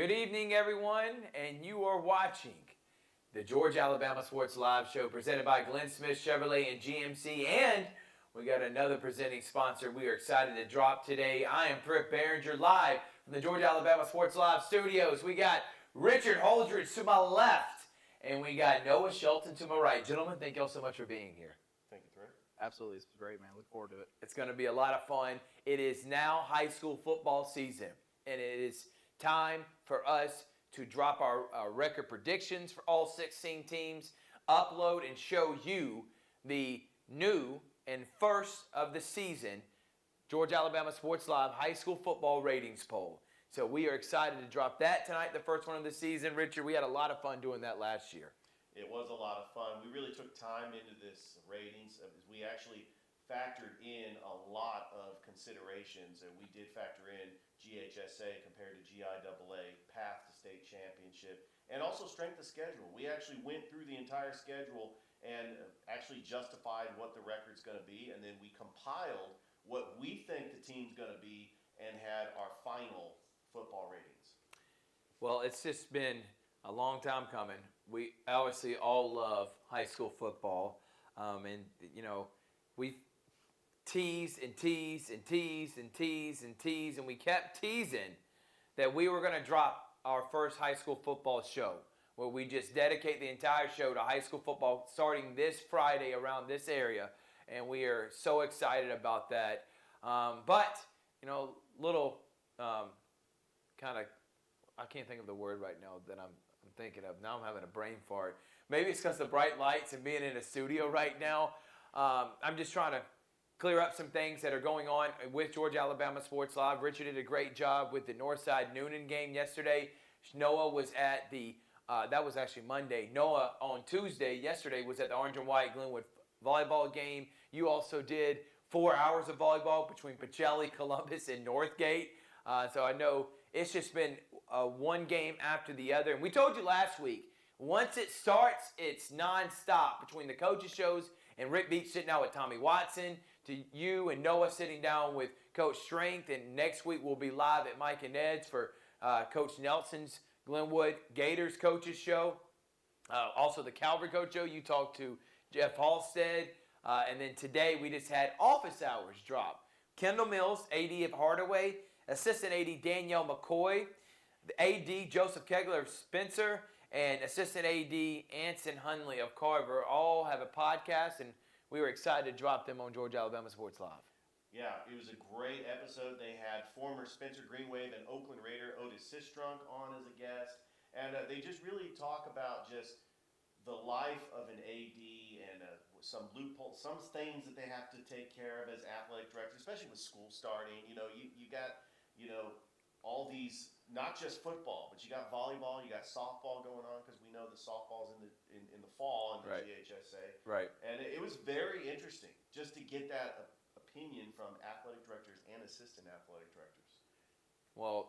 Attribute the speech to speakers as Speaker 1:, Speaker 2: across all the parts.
Speaker 1: Good evening, everyone, and you are watching the Georgia Alabama Sports Live Show presented by Glenn Smith Chevrolet and GMC, and we got another presenting sponsor we are excited to drop today. I am Britt Behringer live from the Georgia Alabama Sports Live studios. We got Richard Holdridge to my left, and we got Noah Shelton to my right. Gentlemen, thank you all so much for being here.
Speaker 2: Thank you, Trey.
Speaker 3: Absolutely. It's great, man. Look forward to it.
Speaker 1: It's going to be a lot of fun. It is now high school football season, and it is time for us to drop our record predictions for all 16 teams, upload and show you the new and first of the season Georgia Alabama Sports Live High School Football Ratings Poll. So we are excited to drop that tonight, the first one of the season. Richard, we had a lot of fun doing that last year.
Speaker 2: It was a lot of fun. We really took time into this ratings. We actually factored in a lot of considerations, and we did factor in GHSA compared to GIAA, path to state championship, and also strength of schedule. We actually went through the entire schedule and actually justified what the record's going to be, and then we compiled what we think the team's going to be and had our final football ratings.
Speaker 1: Well, it's just been a long time coming. We obviously all love high school football, and we've teased and teased and teased and teased and teased, and we kept teasing that we were going to drop our first high school football show, where we just dedicate the entire show to high school football starting this Friday around this area, and we are so excited about that. But little kind of, I can't think of the word right now that I'm thinking of. Now I'm having a brain fart. Maybe it's because of the bright lights and being in a studio right now. I'm just trying to clear up some things that are going on with Georgia Alabama Sports Live. Richard did a great job with the Northside Noonan game yesterday. Noah was at the, that was actually Monday. Noah on Tuesday, yesterday, was at the Orange and White Glenwood volleyball game. You also did 4 hours of volleyball between Pacelli, Columbus, and Northgate. So I know it's just been one game after the other. And we told you last week, once it starts, it's nonstop between the coaches' shows and Rick Beach sitting down with Tommy Watson, to you and Noah sitting down with Coach Strength. And next week we'll be live at Mike and Ed's for Coach Nelson's Glenwood Gators coaches show. Also the Calvary coach show, you talked to Jeff Halstead. And then today we just had office hours drop. Kendall Mills, AD of Hardaway, Assistant AD Danielle McCoy, the AD Joseph Kegler of Spencer, and Assistant AD Anson Hunley of Carver all have a podcast, and we were excited to drop them on Georgia Alabama Sports Live.
Speaker 2: Yeah, it was a great episode. They had former Spencer Green Wave and Oakland Raider Otis Sistrunk on as a guest, and they just really talk about just the life of an AD and some loopholes, some things that they have to take care of as athletic directors, especially with school starting. You got all these, not just football, but you got volleyball, you got softball going on, because we know the softball's in the fall in the
Speaker 1: Right.
Speaker 2: GHSA.
Speaker 1: Right.
Speaker 2: And it was very interesting just to get that opinion from athletic directors and assistant athletic directors.
Speaker 1: Well,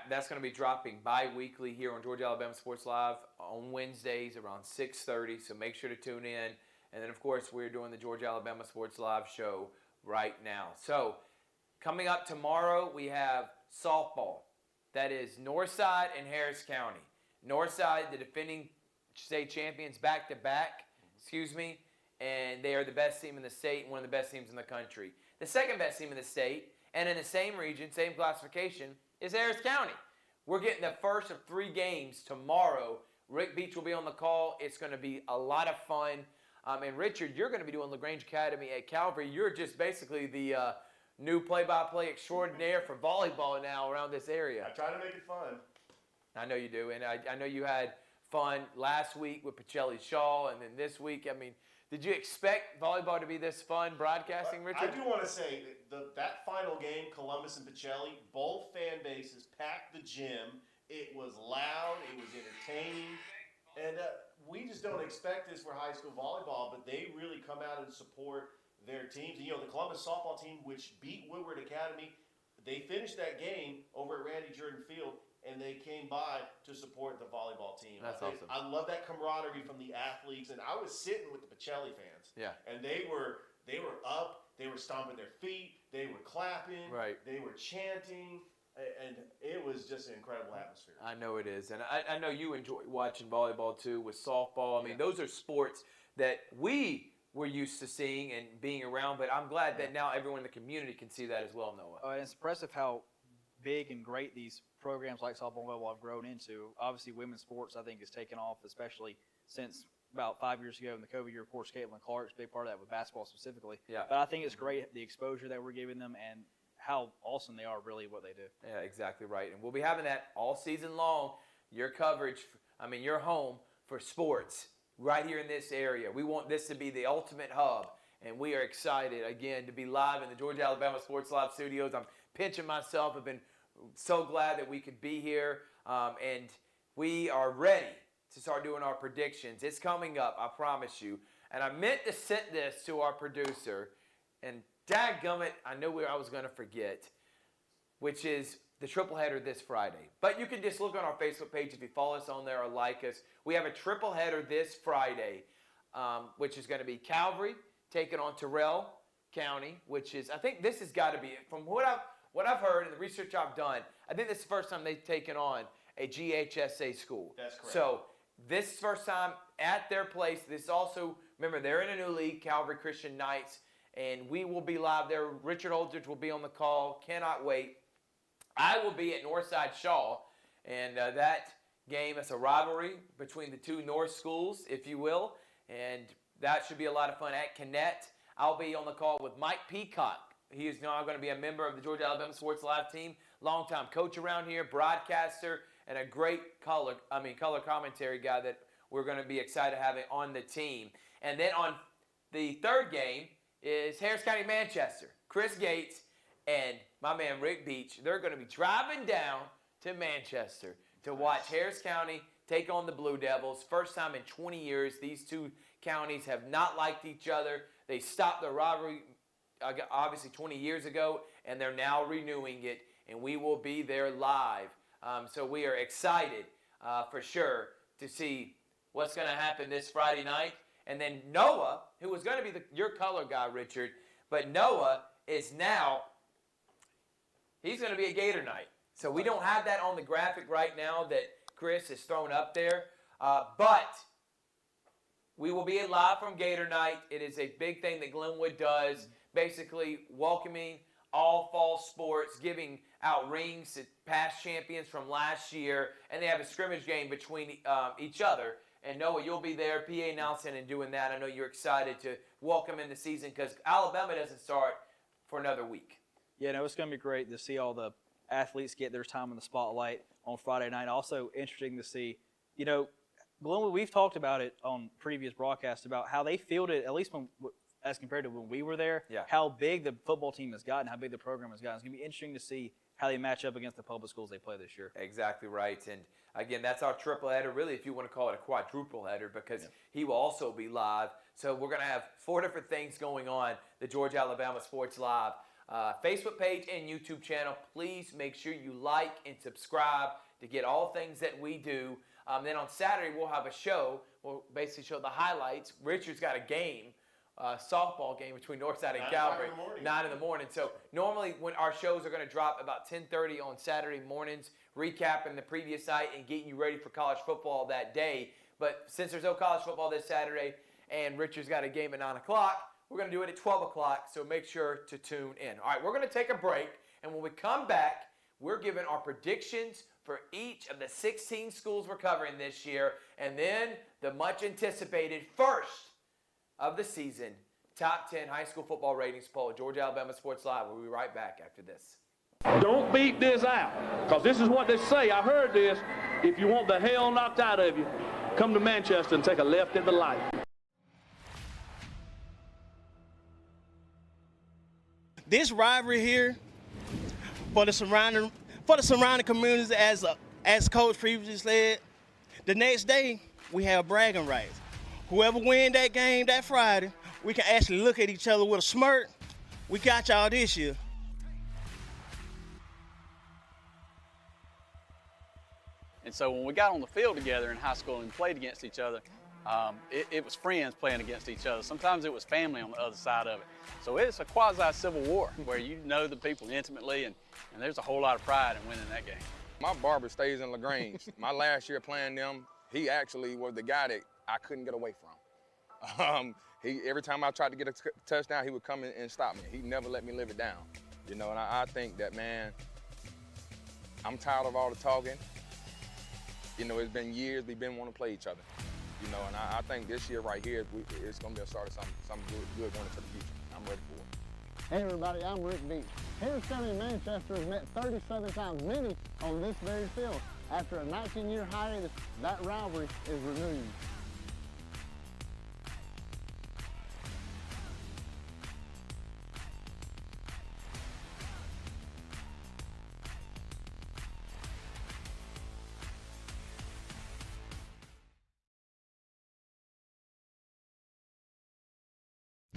Speaker 1: that's going to be dropping bi-weekly here on Georgia Alabama Sports Live on Wednesdays around 6:30, so make sure to tune in. And then, of course, we're doing the Georgia Alabama Sports Live show right now. So coming up tomorrow, we have softball. That is Northside and Harris County. Northside, the defending state champions back-to-back, and they are the best team in the state and one of the best teams in the country. The second best team in the state, and in the same region, same classification, is Harris County. We're getting the first of 3 games tomorrow. Rick Beach will be on the call. It's going to be a lot of fun. And Richard, you're going to be doing LaGrange Academy at Calvary. You're just basically the new play-by-play extraordinaire for volleyball now around this area.
Speaker 2: I try to make it fun.
Speaker 1: I know you do, and I know you had fun last week with Pacelli Shaw, and then this week. I mean, did you expect volleyball to be this fun broadcasting, Richard?
Speaker 2: I do want to say that final game, Columbus and Pacelli, both fan bases packed the gym. It was loud, it was entertaining, and we just don't expect this for high school volleyball, but they really come out and support their teams. The Columbus softball team, which beat Woodward Academy, they finished that game over at Randy Jordan Field, and they came by to support the volleyball team.
Speaker 1: That's awesome.
Speaker 2: I love that camaraderie from the athletes, and I was sitting with the Pacelli fans.
Speaker 1: Yeah.
Speaker 2: And they were up, they were stomping their feet, they were clapping,
Speaker 1: Right.
Speaker 2: they were chanting, and it was is just an incredible atmosphere.
Speaker 1: I know it is. And I know you enjoy watching volleyball too with softball. I mean, those are sports that we were used to seeing and being around, but I'm glad that now everyone in the community can see that as well, Noah.
Speaker 3: And it's impressive how big and great these programs like softball and volleyball have grown into. Obviously, women's sports, I think, has taken off, especially since about 5 years ago in the COVID year. Of course, Caitlin Clark's a big part of that with basketball specifically.
Speaker 1: Yeah.
Speaker 3: But I think it's great, the exposure that we're giving them and how awesome they are really what they do.
Speaker 1: Yeah, exactly right. And we'll be having that all season long, your coverage, your home for sports right here in this area. We want this to be the ultimate hub, and we are excited, again, to be live in the Georgia Alabama Sports Live studios. I'm pinching myself. I've been so glad that we could be here, and we are ready to start doing our predictions. It's coming up, I promise you. And I meant to send this to our producer, and dadgummit, I knew I was going to forget, which is the triple header this Friday. But you can just look on our Facebook page if you follow us on there or like us. We have a triple header this Friday, which is going to be Calvary taking on Terrell County, which is, I think this has got to be, from what I've heard and the research I've done, I think this is the first time they've taken on a GHSA school.
Speaker 2: That's correct.
Speaker 1: So this is the first time at their place. This also, remember, they're in a new league, Calvary Christian Knights, and we will be live there. Richard Holdridge will be on the call. Cannot wait. I will be at Northside Shaw, and that game is a rivalry between the two North schools, if you will, and that should be a lot of fun. At Connect, I'll be on the call with Mike Peacock. He is now going to be a member of the Georgia Alabama Sports Live team, longtime coach around here, broadcaster, and a great color commentary guy that we're going to be excited to have on the team. And then on the third game is Harris County, Manchester. Chris Gates and my man Rick Beach, they're going to be driving down to Manchester to watch Harris County take on the Blue Devils. First time in 20 years. These two counties have not liked each other. They stopped the rivalry obviously 20 years ago, and they're now renewing it, and we will be there live. So we are excited for sure to see what's going to happen this Friday night. And then Noah, who was going to be your color guy, Richard, but Noah is now, he's going to be a Gator night. So we don't have that on the graphic right now that Chris has thrown up there. But we will be live from Gator night. It is a big thing that Glenwood does, basically welcoming all fall sports, giving out rings to past champions from last year, and they have a scrimmage game between each other. And Noah, you'll be there, PA announcing and doing that. I know you're excited to welcome in the season because Alabama doesn't start for another week.
Speaker 3: Yeah, no, it's going to be great to see all the athletes get their time in the spotlight on Friday night. Also interesting to see, Glenwood, we've talked about it on previous broadcasts about how they fielded, at least as compared to when we were there, how big the football team has gotten, how big the program has gotten. It's going to be interesting to see how they match up against the public schools they play this year.
Speaker 1: Exactly right. And again, that's our triple header, really, if you want to call it a quadruple header, because he will also be live. So we're going to have 4 different things going on, the Georgia Alabama Sports Live Facebook page and YouTube channel. Please make sure you like and subscribe to get all things that we do. Then on Saturday, we'll have a show. We'll basically show the highlights. Richard's got a game. Softball game between Northside and Calvary, 9 in the morning. So normally when our shows are going to drop about 10:30 on Saturday mornings, recapping the previous night and getting you ready for college football that day. But since there's no college football this Saturday and Richard's got a game at 9 o'clock, we're going to do it at 12 o'clock, so make sure to tune in. All right, we're going to take a break, and when we come back, we're giving our predictions for each of the 16 schools we're covering this year, and then the much-anticipated first of the season, Top 10 High School Football Ratings Poll, Georgia Alabama Sports Live. We'll be right back after this.
Speaker 4: Don't beat this out, because this is what they say. I heard this. If you want the hell knocked out of you, come to Manchester and take a left at the light.
Speaker 5: This rivalry here for the surrounding communities, as Coach previously said, the next day we have bragging rights. Whoever win that game that Friday, we can actually look at each other with a smirk. We got y'all this year.
Speaker 3: And so when we got on the field together in high school and played against each other, it was friends playing against each other. Sometimes it was family on the other side of it. So it's a quasi-civil war where you know the people intimately, and there's a whole lot of pride in winning that game.
Speaker 6: My barber stays in LaGrange. My last year playing them, he actually was the guy that I couldn't get away from. Every time I tried to get a touchdown, he would come in and stop me. He never let me live it down. You know, and I think that, man, I'm tired of all the talking. You know, it's been years we've been wanting to play each other. You know, and I think this year right here, it's going to be a start of something good going into the future. I'm ready for it.
Speaker 7: Hey everybody, I'm Rick Beach. Harris County and Manchester has met 37 times, many on this very field. After a 19-year hiatus, that rivalry is renewed.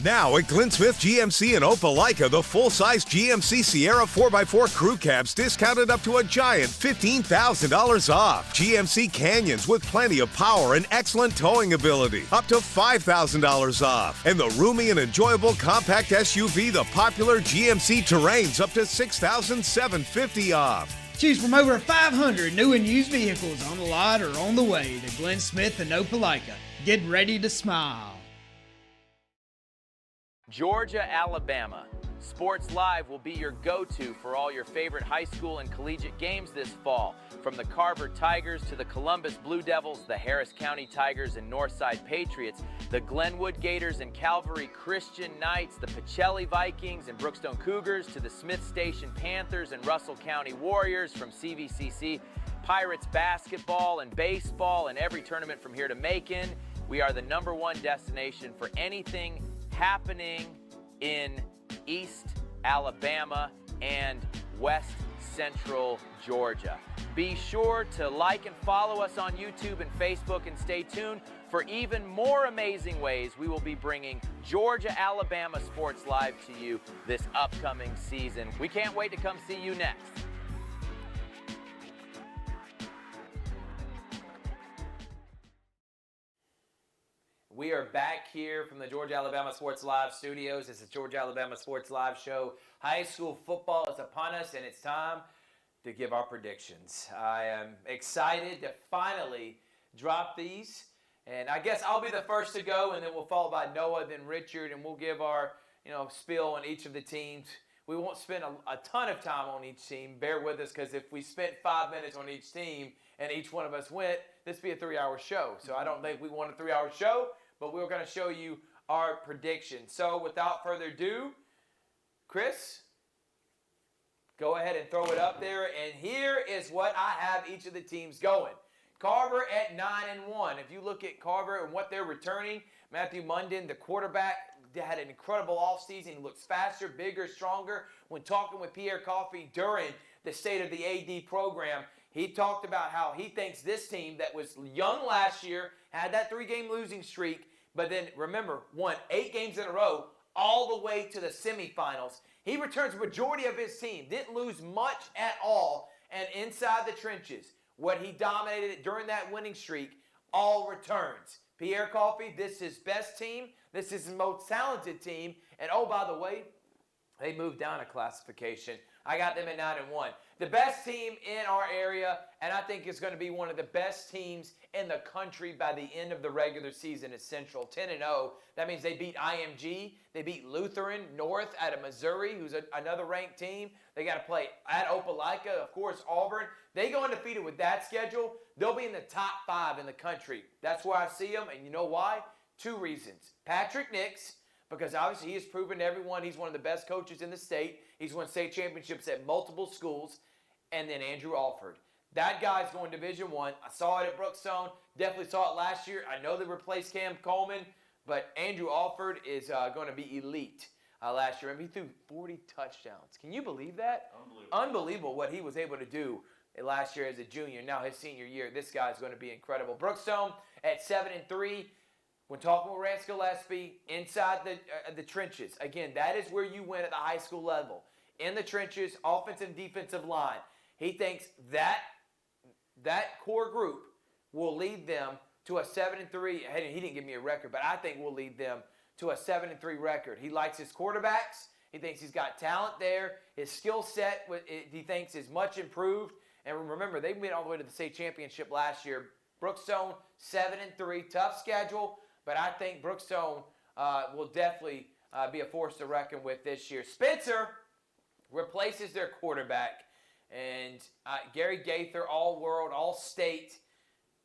Speaker 8: Now at Glenn Smith GMC in Opelika, the full-size GMC Sierra 4x4 crew cabs discounted up to a giant $15,000 off. GMC Canyons with plenty of power and excellent towing ability, up to $5,000 off. And the roomy and enjoyable compact SUV, the popular GMC Terrains, up to $6,750 off.
Speaker 9: Choose from over 500 new and used vehicles on the lot or on the way to Glenn Smith in Opelika. Get ready to smile.
Speaker 1: Georgia, Alabama. Sports Live will be your go-to for all your favorite high school and collegiate games this fall. From the Carver Tigers to the Columbus Blue Devils, the Harris County Tigers and Northside Patriots, the Glenwood Gators and Calvary Christian Knights, the Pacelli Vikings and Brookstone Cougars, to the Smith Station Panthers and Russell County Warriors, from CVCC Pirates basketball and baseball, and every tournament from here to Macon. We are the #1 destination for anything happening in East Alabama and West Central Georgia. Be sure to like and follow us on YouTube and Facebook, and stay tuned for even more amazing ways we will be bringing Georgia, Alabama Sports Live to you this upcoming season. We can't wait to come see you next. We are back here from the Georgia Alabama Sports Live studios. This is Georgia Alabama Sports Live show. High school football is upon us, and it's time to give our predictions. I am excited to finally drop these, and I guess I'll be the first to go, and then we'll follow by Noah, then Richard, and we'll give our spiel on each of the teams. We won't spend a ton of time on each team. Bear with us, because if we spent 5 minutes on each team and each one of us went, this would be a 3-hour show. So I don't think we want a 3-hour show, but we're going to show you our predictions. So without further ado, Chris, go ahead and throw it up there. And here is what I have each of the teams going. Carver at 9-1. If you look at Carver and what they're returning, Matthew Munden, the quarterback, had an incredible offseason. He looks faster, bigger, stronger. When talking with Pierre Coffey during the State of the AD program, he talked about how he thinks this team that was young last year, had that 3-game losing streak, but then, remember, won 8 games in a row all the way to the semifinals. He returns the majority of his team, didn't lose much at all, and inside the trenches, what he dominated during that winning streak, all returns. Pierre Coffey, this is his best team. This is his most talented team. And oh, by the way, they moved down a classification. I got them at 9-1. The best team in our area, and I think it's going to be one of the best teams in the country by the end of the regular season, is Central, 10-0. That means they beat IMG. They beat Lutheran North out of Missouri, who's another ranked team. They got to play at Opelika, of course, Auburn. They go undefeated with that schedule. They'll be in the top 5 in the country. That's where I see them, and you know why? 2 reasons. Patrick Nix, because obviously he has proven to everyone he's one of the best coaches in the state. He's won state championships at multiple schools. And then Andrew Alford. That guy's going Division I. I saw it at Brookstone. Definitely saw it last year. I know they replaced Cam Coleman, but Andrew Alford is going to be elite last year. I mean, he threw 40 touchdowns. Can you believe that? Unbelievable what he was able to do last year as a junior. Now his senior year, this guy's going to be incredible. Brookstone at 7-3. When talking with Rance Gillespie, inside the trenches, again, that is where you win at the high school level. In the trenches, offensive and defensive line. He thinks that core group will lead them to a 7-3. He didn't give me a record, but I think will lead them to a 7-3 record. He likes his quarterbacks. He thinks he's got talent there. His skill set, he thinks, is much improved. And remember, they went all the way to the state championship last year. Brookstone 7-3, tough schedule, but I think Brookstone will definitely be a force to reckon with this year. Spencer replaces their quarterback, and Gary Gaither, all-world, all-state,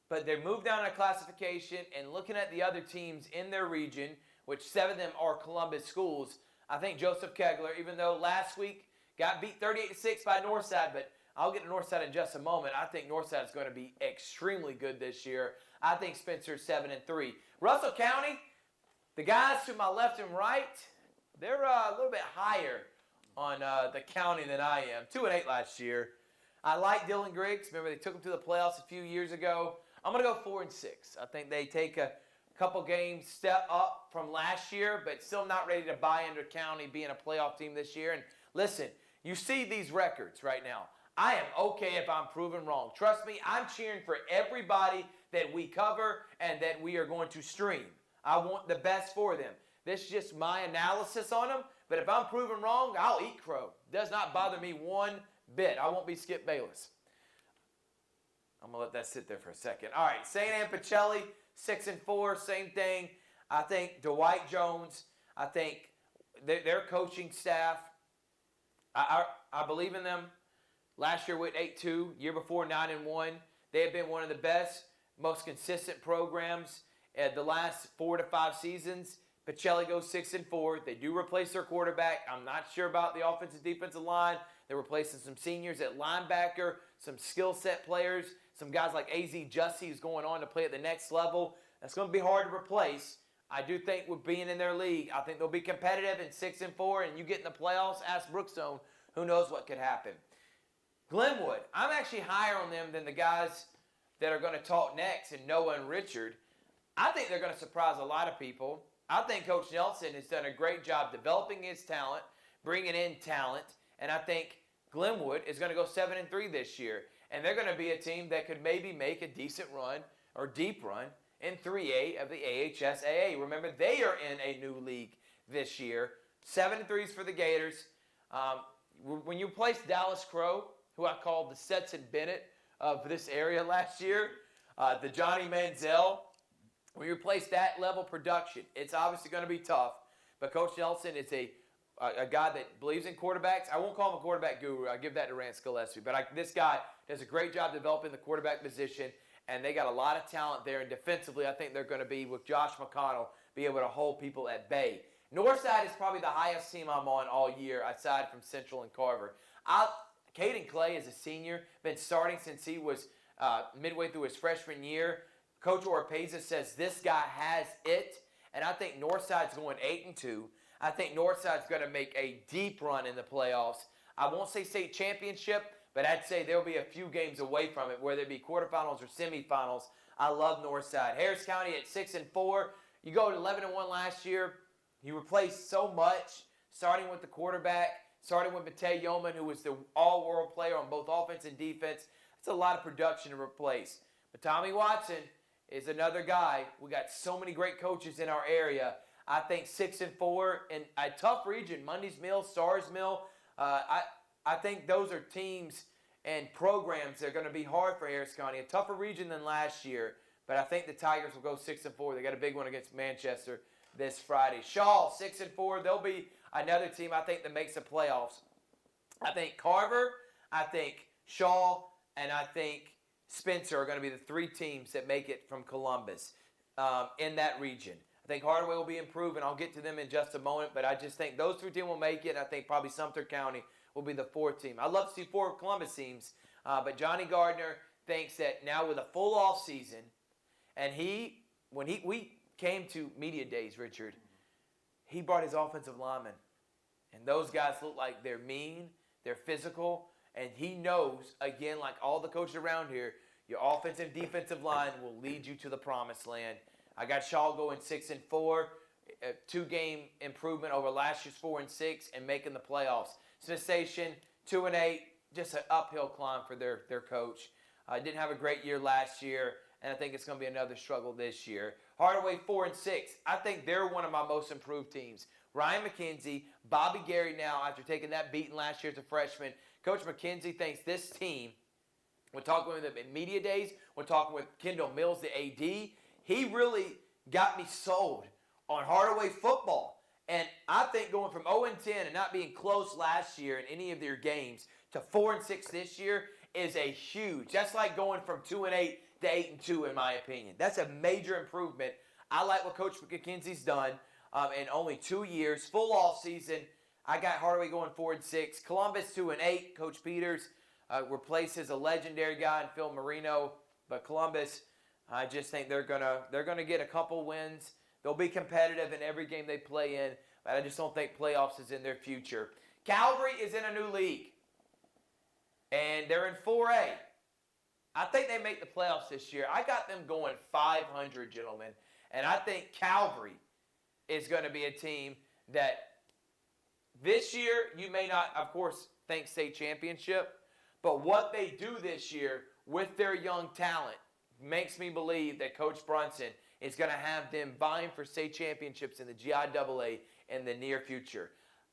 Speaker 1: but they moved down in classification, and looking at the other teams in their region, which 7 of them are Columbus schools, I think Joseph Kegler, even though last week got beat 38-6 by Northside, but I'll get to Northside in just a moment. I think Northside is going to be extremely good this year. I think Spencer's 7-3. Russell County, the guys to my left and right, they're a little bit higher on the county than I am. 2-8 last year. I like Dylan Griggs. Remember, they took him to the playoffs a few years ago. I'm going to go 4-6. I think they take a couple games step up from last year, but still not ready to buy into county being a playoff team this year. And listen, you see these records right now. I am okay if I'm proven wrong. Trust me, I'm cheering for everybody that we cover and that we are going to stream. I want the best for them. This is just my analysis on them, but if I'm proven wrong, I'll eat crow. Does not bother me one bit. I won't be Skip Bayless. I'm going to let that sit there for a second. All right, St. Anne Pacelli, 6-4, same thing. I think Dwight Jones, I think their coaching staff, I believe in them. Last year went 8-2, year before 9-1. They have been one of the best, most consistent programs at the last 4 to 5 seasons. Pacelli goes 6-4. They do replace their quarterback. I'm not sure about the offensive defensive line. They're replacing some seniors at linebacker, some skill set players, some guys like AZ Jussie who's going on to play at the next level. That's going to be hard to replace. I do think with being in their league, I think they'll be competitive in 6-4, and you get in the playoffs, ask Brookstone, who knows what could happen. Glenwood, I'm actually higher on them than the guys that are going to talk next, and Noah and Richard. I think they're going to surprise a lot of people. I think Coach Nelson has done a great job developing his talent, bringing in talent, and I think Glenwood is going to go 7-3 this year. And they're going to be a team that could maybe make a decent run or deep run in 3A of the AHSAA. Remember, they are in a new league this year. 7-3s for the Gators. When you place Dallas Crow, who I called the Stetson Bennett of this area last year, the Johnny Manziel, when you replace that level production, it's obviously going to be tough. But Coach Nelson is a guy that believes in quarterbacks. I won't call him a quarterback guru. I give that to Rance Gillespie. But this guy does a great job developing the quarterback position, and they got a lot of talent there. And defensively, I think they're going to be, with Josh McConnell, be able to hold people at bay. Northside is probably the highest team I'm on all year, aside from Central and Carver. Caden Clay is a senior, been starting since he was midway through his freshman year. Coach Oropeza says this guy has it, and I think Northside's going 8-2. I think Northside's going to make a deep run in the playoffs. I won't say state championship, but I'd say they'll be a few games away from it, whether it be quarterfinals or semifinals. I love Northside. Harris County at 6-4. You go to 11-1 last year. You replaced so much, starting with the quarterback, starting with Matei Yeoman, who was the all-world player on both offense and defense. It's a lot of production to replace. But Tommy Watson is another guy. We got so many great coaches in our area. I think 6-4 in a tough region. Mundy's Mill, Stars Mill. I think those are teams and programs that are going to be hard for Harris County. A tougher region than last year. But I think the Tigers will go 6-4. They got a big one against Manchester this Friday. Shaw, 6-4. They'll be another team I think that makes the playoffs. I think Carver, I think Shaw, and I think Spencer are going to be the 3 teams that make it from Columbus in that region. I think Hardaway will be improved, and I'll get to them in just a moment, but I just think those 3 teams will make it, and I think probably Sumter County will be the 4th team. I'd love to see 4 Columbus teams, but Johnny Gardner thinks that now with a full off season, and we came to media days, Richard, he brought his offensive linemen, and those guys look like they're mean, they're physical, and he knows, again, like all the coaches around here, your offensive and defensive line will lead you to the promised land. I got Shaw going 6-4, a 2-game improvement over last year's 4-6, and making the playoffs. Smith Station 2-8, just an uphill climb for their coach. Didn't have a great year last year, and I think it's going to be another struggle this year. Hardaway 4-6. I think they're one of my most improved teams. Ryan McKenzie, Bobby Gary now, after taking that beating last year as a freshman, Coach McKenzie thinks this team When talking with him in media days, when talking with Kendall Mills, the AD, he really got me sold on Hardaway football. And I think going from 0-10 and not being close last year in any of their games to 4-6 this year is a huge. That's like going from 2-8 to 8-2 in my opinion. That's a major improvement. I like what Coach McKenzie's done in only 2 years, full off season. I got Hardaway going 4-6. Columbus 2-8. Coach Peters replaces a legendary guy in Phil Marino, but Columbus, I just think they're gonna get a couple wins. They'll be competitive in every game they play in, but I just don't think playoffs is in their future. Calvary is in a new league, and they're in 4A. I think they make the playoffs this year. I got them going 500, gentlemen, and I think Calvary is going to be a team that this year you may not, of course, think state championship, but what they do this year with their young talent makes me believe that Coach Brunson is going to have them vying for state championships in the GIAA in the near future.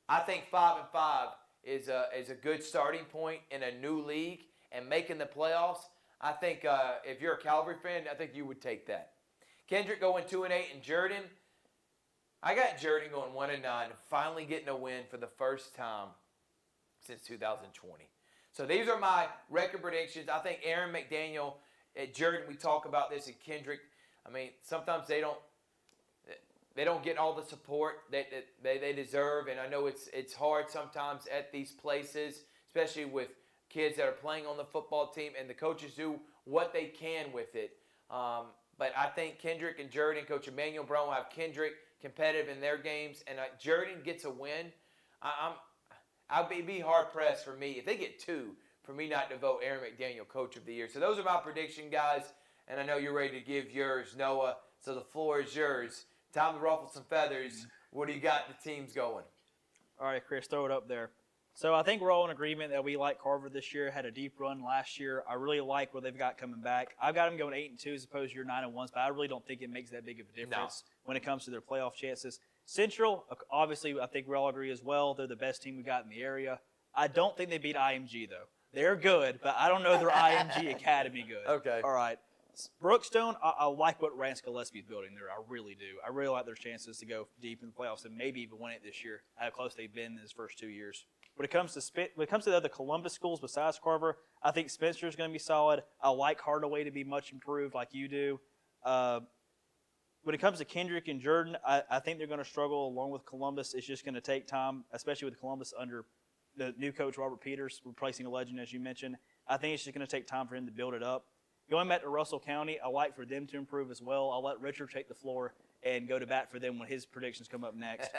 Speaker 1: I think 5-5 is a good starting point in a new league and making the playoffs. I think if you're a Calvary fan, I think you would take that. Kendrick going 2-8 and Jordan. I got Jordan going 1-9 and finally getting a win for the first time since 2020. So these are my record predictions. I think Aaron McDaniel at Jordan, we talk about this, and Kendrick, I mean, sometimes they don't get all the support that they deserve, and I know it's hard sometimes at these places, especially with kids that are playing on the football team, and the coaches do what they can with it. But I think Kendrick and Jordan, Coach Emmanuel Brown will have Kendrick competitive in their games, and Jordan gets a win. I'll be hard-pressed for me, if they get 2, for me not to vote Aaron McDaniel Coach of the Year. So those are my prediction, guys. And I know you're ready to give yours, Noah. So the floor is yours. Time to ruffle some feathers. What do you got the teams going?
Speaker 3: All right, Chris, throw it up there. So I think we're all in agreement that we like Carver this year. Had a deep run last year. I really like what they've got coming back. I've got them going 8-2 as opposed to your 9-1, but I really don't think it makes that big of a difference when it comes to their playoff chances. Central, obviously, I think we all agree as well. They're the best team we got in the area. I don't think they beat IMG, though. They're good, but I don't know their IMG Academy good.
Speaker 1: Okay.
Speaker 3: All right. Brookstone, I like what Rance Gillespie's building there. I really do. I really like their chances to go deep in the playoffs and maybe even win it this year. How close they've been in his first 2 years. When it comes to the other Columbus schools besides Carver, I think Spencer's going to be solid. I like Hardaway to be much improved, like you do. When it comes to Kendrick and Jordan, I think they're going to struggle along with Columbus. It's just going to take time, especially with Columbus under the new coach Robert Peters replacing a legend, as you mentioned. I think it's just going to take time for him to build it up. Going back to Russell County, I like for them to improve as well. I'll let Richard take the floor and go to bat for them when his predictions come up next.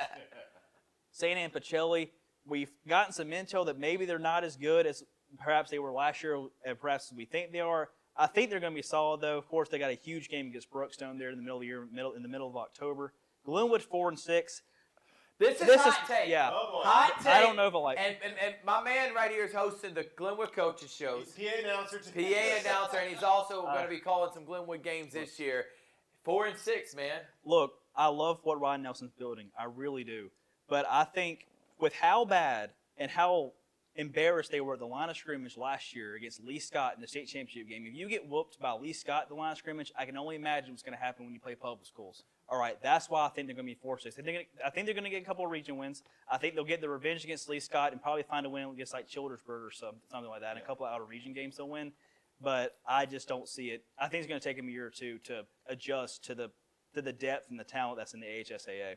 Speaker 3: Santa and Pacelli, we've gotten some intel that maybe they're not as good as perhaps they were last year and perhaps we think they are. I think they're going to be solid, though. Of course, they got a huge game against Brookstone there in the middle of the year, in the middle of October. Glenwood 4-6.
Speaker 1: This is hot take.
Speaker 3: Yeah.
Speaker 2: Oh, boy.
Speaker 1: Hot take.
Speaker 3: I don't know if I like
Speaker 1: and my man right here is hosting the Glenwood Coaches shows.
Speaker 2: He's PA announcer too.
Speaker 1: PA announcer, and he's also going to be calling some Glenwood games this year. 4-6, man.
Speaker 3: Look, I love what Ryan Nelson's building. I really do. But I think with how bad and how embarrassed they were at the line of scrimmage last year against Lee Scott in the state championship game, if you get whooped by Lee Scott at the line of scrimmage, I can only imagine what's going to happen when you play public schools. All right, that's why I think they're going to be 4-6. I think they're going to get a couple of region wins. I think they'll get the revenge against Lee Scott and probably find a win against like Childersburg or something like that. And a couple of out-of-region games they'll win. But I just don't see it. I think it's going to take them a year or two to adjust to the depth and the talent that's in the AHSAA.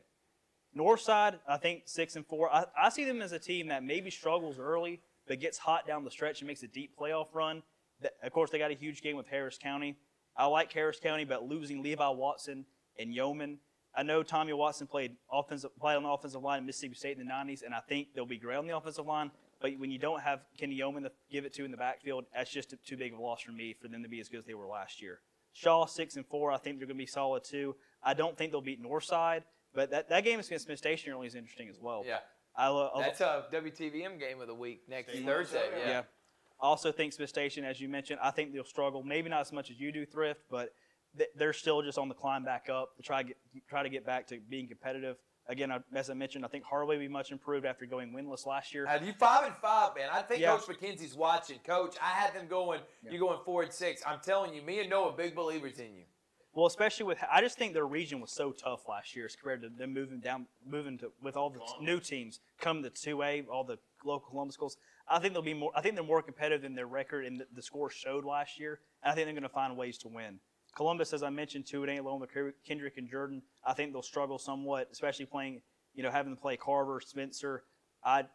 Speaker 3: Northside, I think 6-4. I see them as a team that maybe struggles early, but gets hot down the stretch and makes a deep playoff run. Of course, they got a huge game with Harris County. I like Harris County, but losing Levi Watson and Yeoman. I know Tommy Watson played on the offensive line at Mississippi State in the 90s, and I think they'll be great on the offensive line. But when you don't have Kenny Yeoman to give it to in the backfield, that's just too big of a loss for me for them to be as good as they were last year. Shaw 6-4. I think they're going to be solid too. I don't think they'll beat Northside, but that game against Smith Station is interesting as well.
Speaker 1: Yeah. That's a WTVM game of the week next Thursday. Yeah.
Speaker 3: I also think Smith Station, as you mentioned, I think they'll struggle. Maybe not as much as you do, Thrift, but they're still just on the climb back up to try to get back to being competitive. Again, as I mentioned, I think Hardaway will be much improved after going winless last year.
Speaker 1: You 5-5, man. I think
Speaker 3: Yeah.
Speaker 1: Coach McKenzie's watching. Coach, I had them going. You're going 4-6. I'm telling you, me and Noah, big believers in you.
Speaker 3: Well, especially I just think their region was so tough last year as compared to them with all the new teams come to 2A, all the local Columbus schools. I think they're more competitive than their record and the score showed last year. And I think they're going to find ways to win. Columbus, as I mentioned, 2-8 along with Kendrick and Jordan. I think they'll struggle somewhat, especially playing, having to play Carver, Spencer. I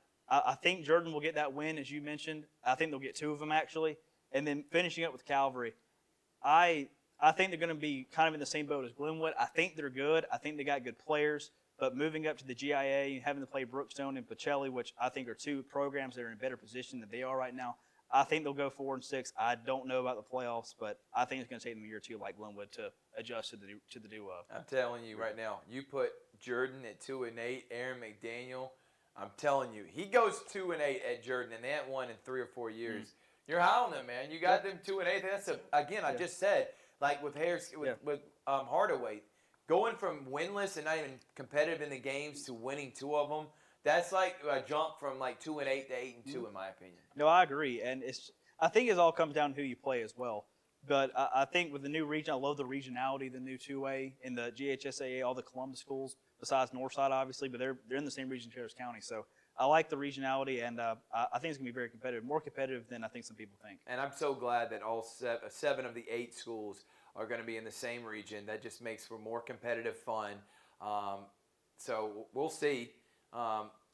Speaker 3: think Jordan will get that win, as you mentioned. I think they'll get 2 of them actually, and then finishing up with Calvary. I think they're going to be kind of in the same boat as Glenwood. I think they're good. I think they got good players. But moving up to the GIA and having to play Brookstone and Pacelli, which I think are 2 programs that are in a better position than they are right now, I think they'll go 4-6. I don't know about the playoffs, but I think it's going to take them a year or 2 like Glenwood to adjust to the new
Speaker 1: I'm telling you right now, you put Jordan at 2-8, Aaron McDaniel. I'm telling you, he goes 2-8 at Jordan, and they haven't won in 3 or 4 years. You're high on them, man. You got them 2-8. That's I just said, like with with Hardaway, going from winless and not even competitive in the games to winning 2 of them. That's like a jump from like 2-8 to 8-2, in my opinion.
Speaker 3: No, I agree, and I think it all comes down to who you play as well. But I think with the new region, I love the regionality, the new 2A and the GHSAA, all the Columbus schools besides Northside, obviously, but they're in the same region as Harris County. So I like the regionality, and I think it's going to be very competitive, more competitive than I think some people think.
Speaker 1: And I'm so glad that all 7 of the 8 schools are going to be in the same region. That just makes for more competitive fun. So we'll see.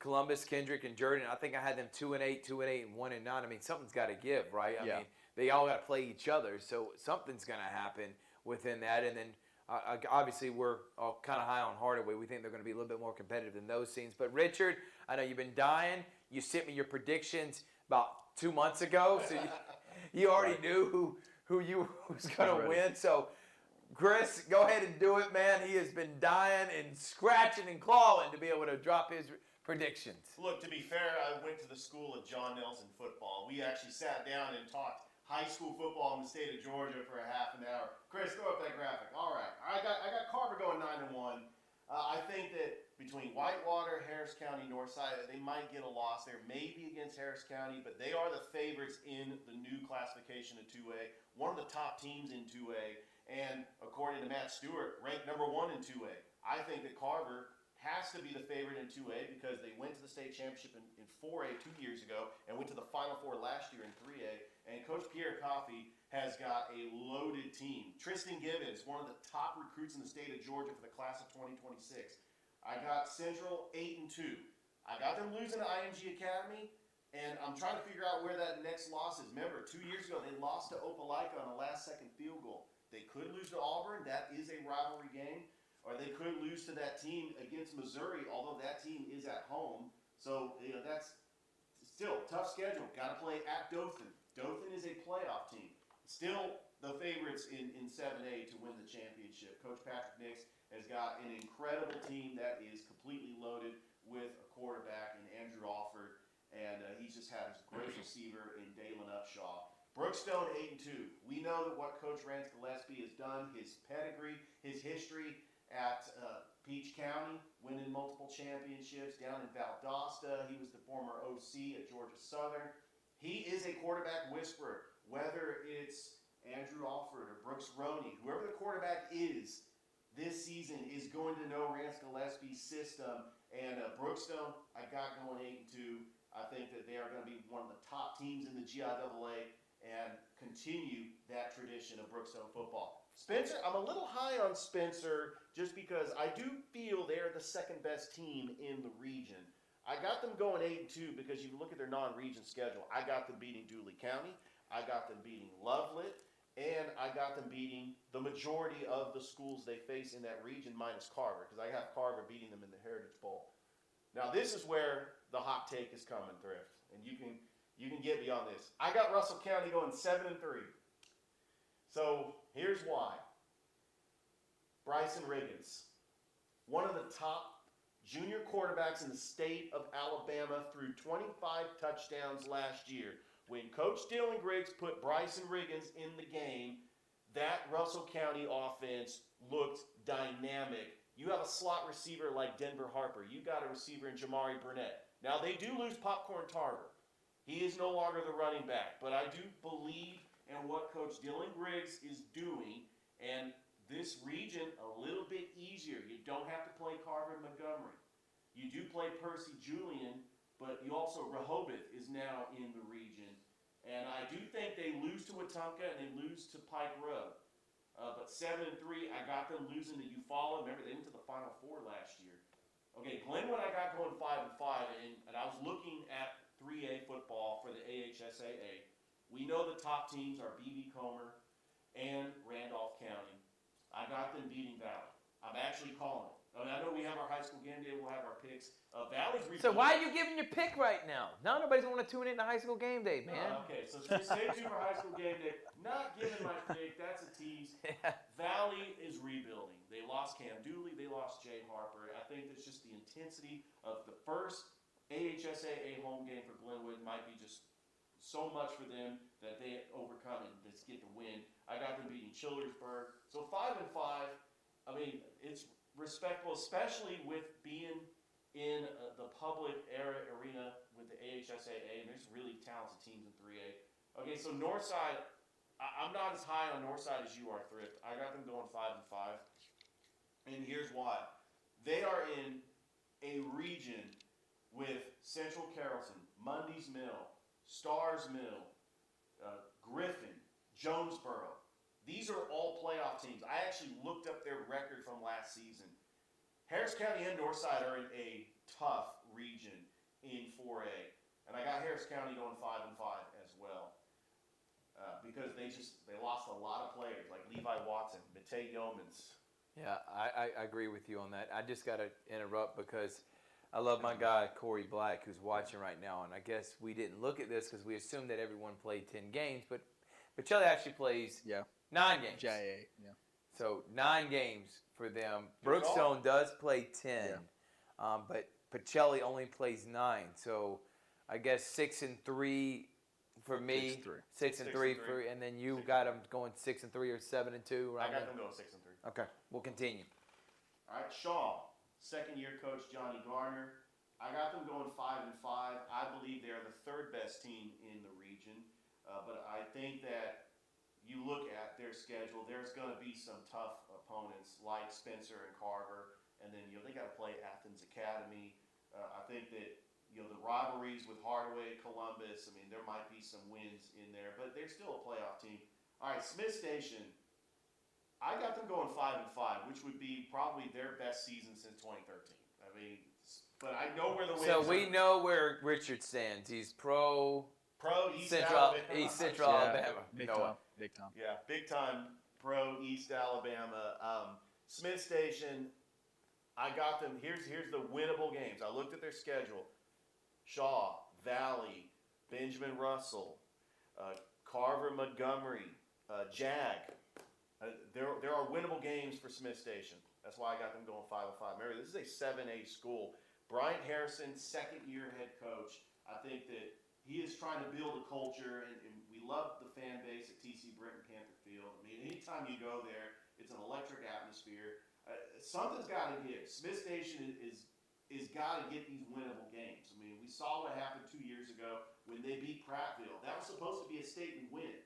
Speaker 1: Columbus, Kendrick, and Jordan, I think I had them 2-8, 2-8, and 1-9. I mean, something's got to give, right? I mean, they all got to play each other, so something's going to happen within that. And then, obviously, we're all kind of high on Hardaway. We think they're going to be a little bit more competitive than those teams. But, Richard, I know you've been dying. You sent me your predictions about 2 months ago, so you already knew who you was going to win. So, Chris, go ahead and do it, man. He has been dying and scratching and clawing to be able to drop his predictions.
Speaker 2: Look, to be fair, I went to the school of John Nelson football. We actually sat down and talked high school football in the state of Georgia for a half an hour. Chris, throw up that graphic. All right, I got Carver going 9-1. I think that between Whitewater, Harris County, Northside, they might get a loss there, maybe against Harris County, but they are the favorites in the new classification of 2A. One of the top teams in 2A, and according to Matt Stewart, ranked number 1 in 2A. I think that Carver has to be the favorite in 2A because they went to the state championship in 4A 2 years ago and went to the Final Four last year in 3A. And Coach Pierre Coffey has got a loaded team. Tristan Gibbons, one of the top recruits in the state of Georgia for the class of 2026. I got Central 8-2. I got them losing to IMG Academy, and I'm trying to figure out where that next loss is. Remember, 2 years ago, they lost to Opelika on a last-second field goal. They could lose to Auburn. That is a rivalry game. Or they could lose to that team against Missouri, although that team is at home. So, that's still tough schedule. Got to play at Dothan. Dothan is a playoff team. Still the favorites in 7A to win the championship. Coach Patrick Nix has got an incredible team that is completely loaded with a quarterback in Andrew Alford. And he's just had his great receiver in Dalen Upshaw. Brookstone 8-2. We know that what Coach Rance Gillespie has done, his pedigree, his history at Peach County, winning multiple championships. Down in Valdosta, he was the former OC at Georgia Southern. He is a quarterback whisperer. Whether it's Andrew Alford or Brooks Roney, whoever the quarterback is this season is going to know Rance Gillespie's system. And Brookstone, I got going 8-2. I think that they are going to be one of the top teams in the GIAA and continue that tradition of Brookstone football. Spencer, I'm a little high on Spencer just because I do feel they're the second best team in the region. I got them going 8-2 because you look at their non-region schedule. I got them beating Dooley County. I got them beating Lovelet. And I got them beating the majority of the schools they face in that region minus Carver because I have Carver beating them in the Heritage Bowl. Now this is where the hot take is coming, Thrift. And you can get beyond this. I got Russell County going 7-3. So here's why. Bryson Riggins, one of the top junior quarterbacks in the state of Alabama, threw 25 touchdowns last year. When Coach Dylan Griggs put Bryson Riggins in the game, that Russell County offense looked dynamic You have a slot receiver like Denver Harper. You got a receiver in Jamari Burnett. Now, they do lose Popcorn Tarver. He is no longer the running back, but I do believe in what Coach Dylan Griggs is doing, and this region a little bit easier. You don't have to play Carver and Montgomery. You do play Percy Julian, but you also, Rehoboth is now in the region. And I do think they lose to Wetumpka and they lose to Pike Road. But 7-3, I got them losing to Eufaula. Remember, they went to the Final Four last year. Okay, Glenwood I got going 5-5, and I was looking at 3A football for the AHSAA. We know the top teams are B.B. Comer and Randolph County. I got them beating Valley. I'm actually calling it. I mean, I know we have our high school game day. We'll have our picks. Valley's
Speaker 1: So why are you giving your pick right now? Now nobody's going to tune in to high school game day, man.
Speaker 2: Okay, so stay tuned for high school game day. Not giving my pick. That's a tease. Valley is rebuilding. They lost Cam Dooley. They lost Jay Harper. I think it's just the intensity of the first AHSAA home game for Glenwood might be just so much for them that they overcome and just get the win. I got them beating Childersburg. So 5-5. I mean, it's respectable, especially with being in the public arena with the AHSAA, and there's really talented teams in 3A. Okay, so Northside, I'm not as high on Northside as you are, Thrift. I got them going 5-5, and here's why. They are in a region with Central Carrollton, Mundy's Mill, Stars Mill, Griffin, Jonesboro. These are all playoff teams. I actually looked up their record from last season. Harris County and Northside are in a tough region in 4A. And I got Harris County going 5-5 as well. Because they lost a lot of players, like Levi Watson, Matei Yeomans.
Speaker 1: Yeah, I agree with you on that. I just got to interrupt because I love my guy, Corey Black, who's watching right now. And I guess we didn't look at this because we assumed that everyone played 10 games. But Pacelli actually plays 9 games.
Speaker 3: JA, yeah.
Speaker 1: So 9 games for them. Brookstone does play 10, but Pacelli only plays 9. So I guess 6-3 for me. 6-3 for, and then you got them going 6-3 or 7-2. Right?
Speaker 2: I got them going 6-3.
Speaker 1: Okay, we'll continue.
Speaker 2: All right, Shaw, second-year coach Johnny Garner. I got them going 5-5. I believe they are the third best team in the region, but I think that you look at their schedule, there's going to be some tough opponents like Spencer and Carver, and then they got to play Athens Academy. I think that the rivalries with Hardaway, Columbus, I mean, there might be some wins in there, but they're still a playoff team. All right, Smith Station, I got them going 5-5, which would be probably their best season since 2013. I mean, but I know where the wins
Speaker 1: So we know where Richard stands. He's pro
Speaker 2: East
Speaker 1: Central
Speaker 2: Alabama.
Speaker 1: East Central Alabama.
Speaker 3: Big time. Big time.
Speaker 2: Yeah, big time pro East Alabama. Smith Station, I got them. Here's the winnable games. I looked at their schedule. Shaw, Valley, Benjamin Russell, Carver Montgomery, Jag. There are winnable games for Smith Station. That's why I got them going 5-5. Remember, this is a 7A school. Bryant Harrison, second-year head coach. I think that he is trying to build a culture, and we love the fan base at TC Britton Panther Field. I mean, anytime you go there, it's an electric atmosphere. Something's got to give. Smith Station is got to get these winnable games. I mean, we saw what happened 2 years ago when they beat Prattville. That was supposed to be a statement win.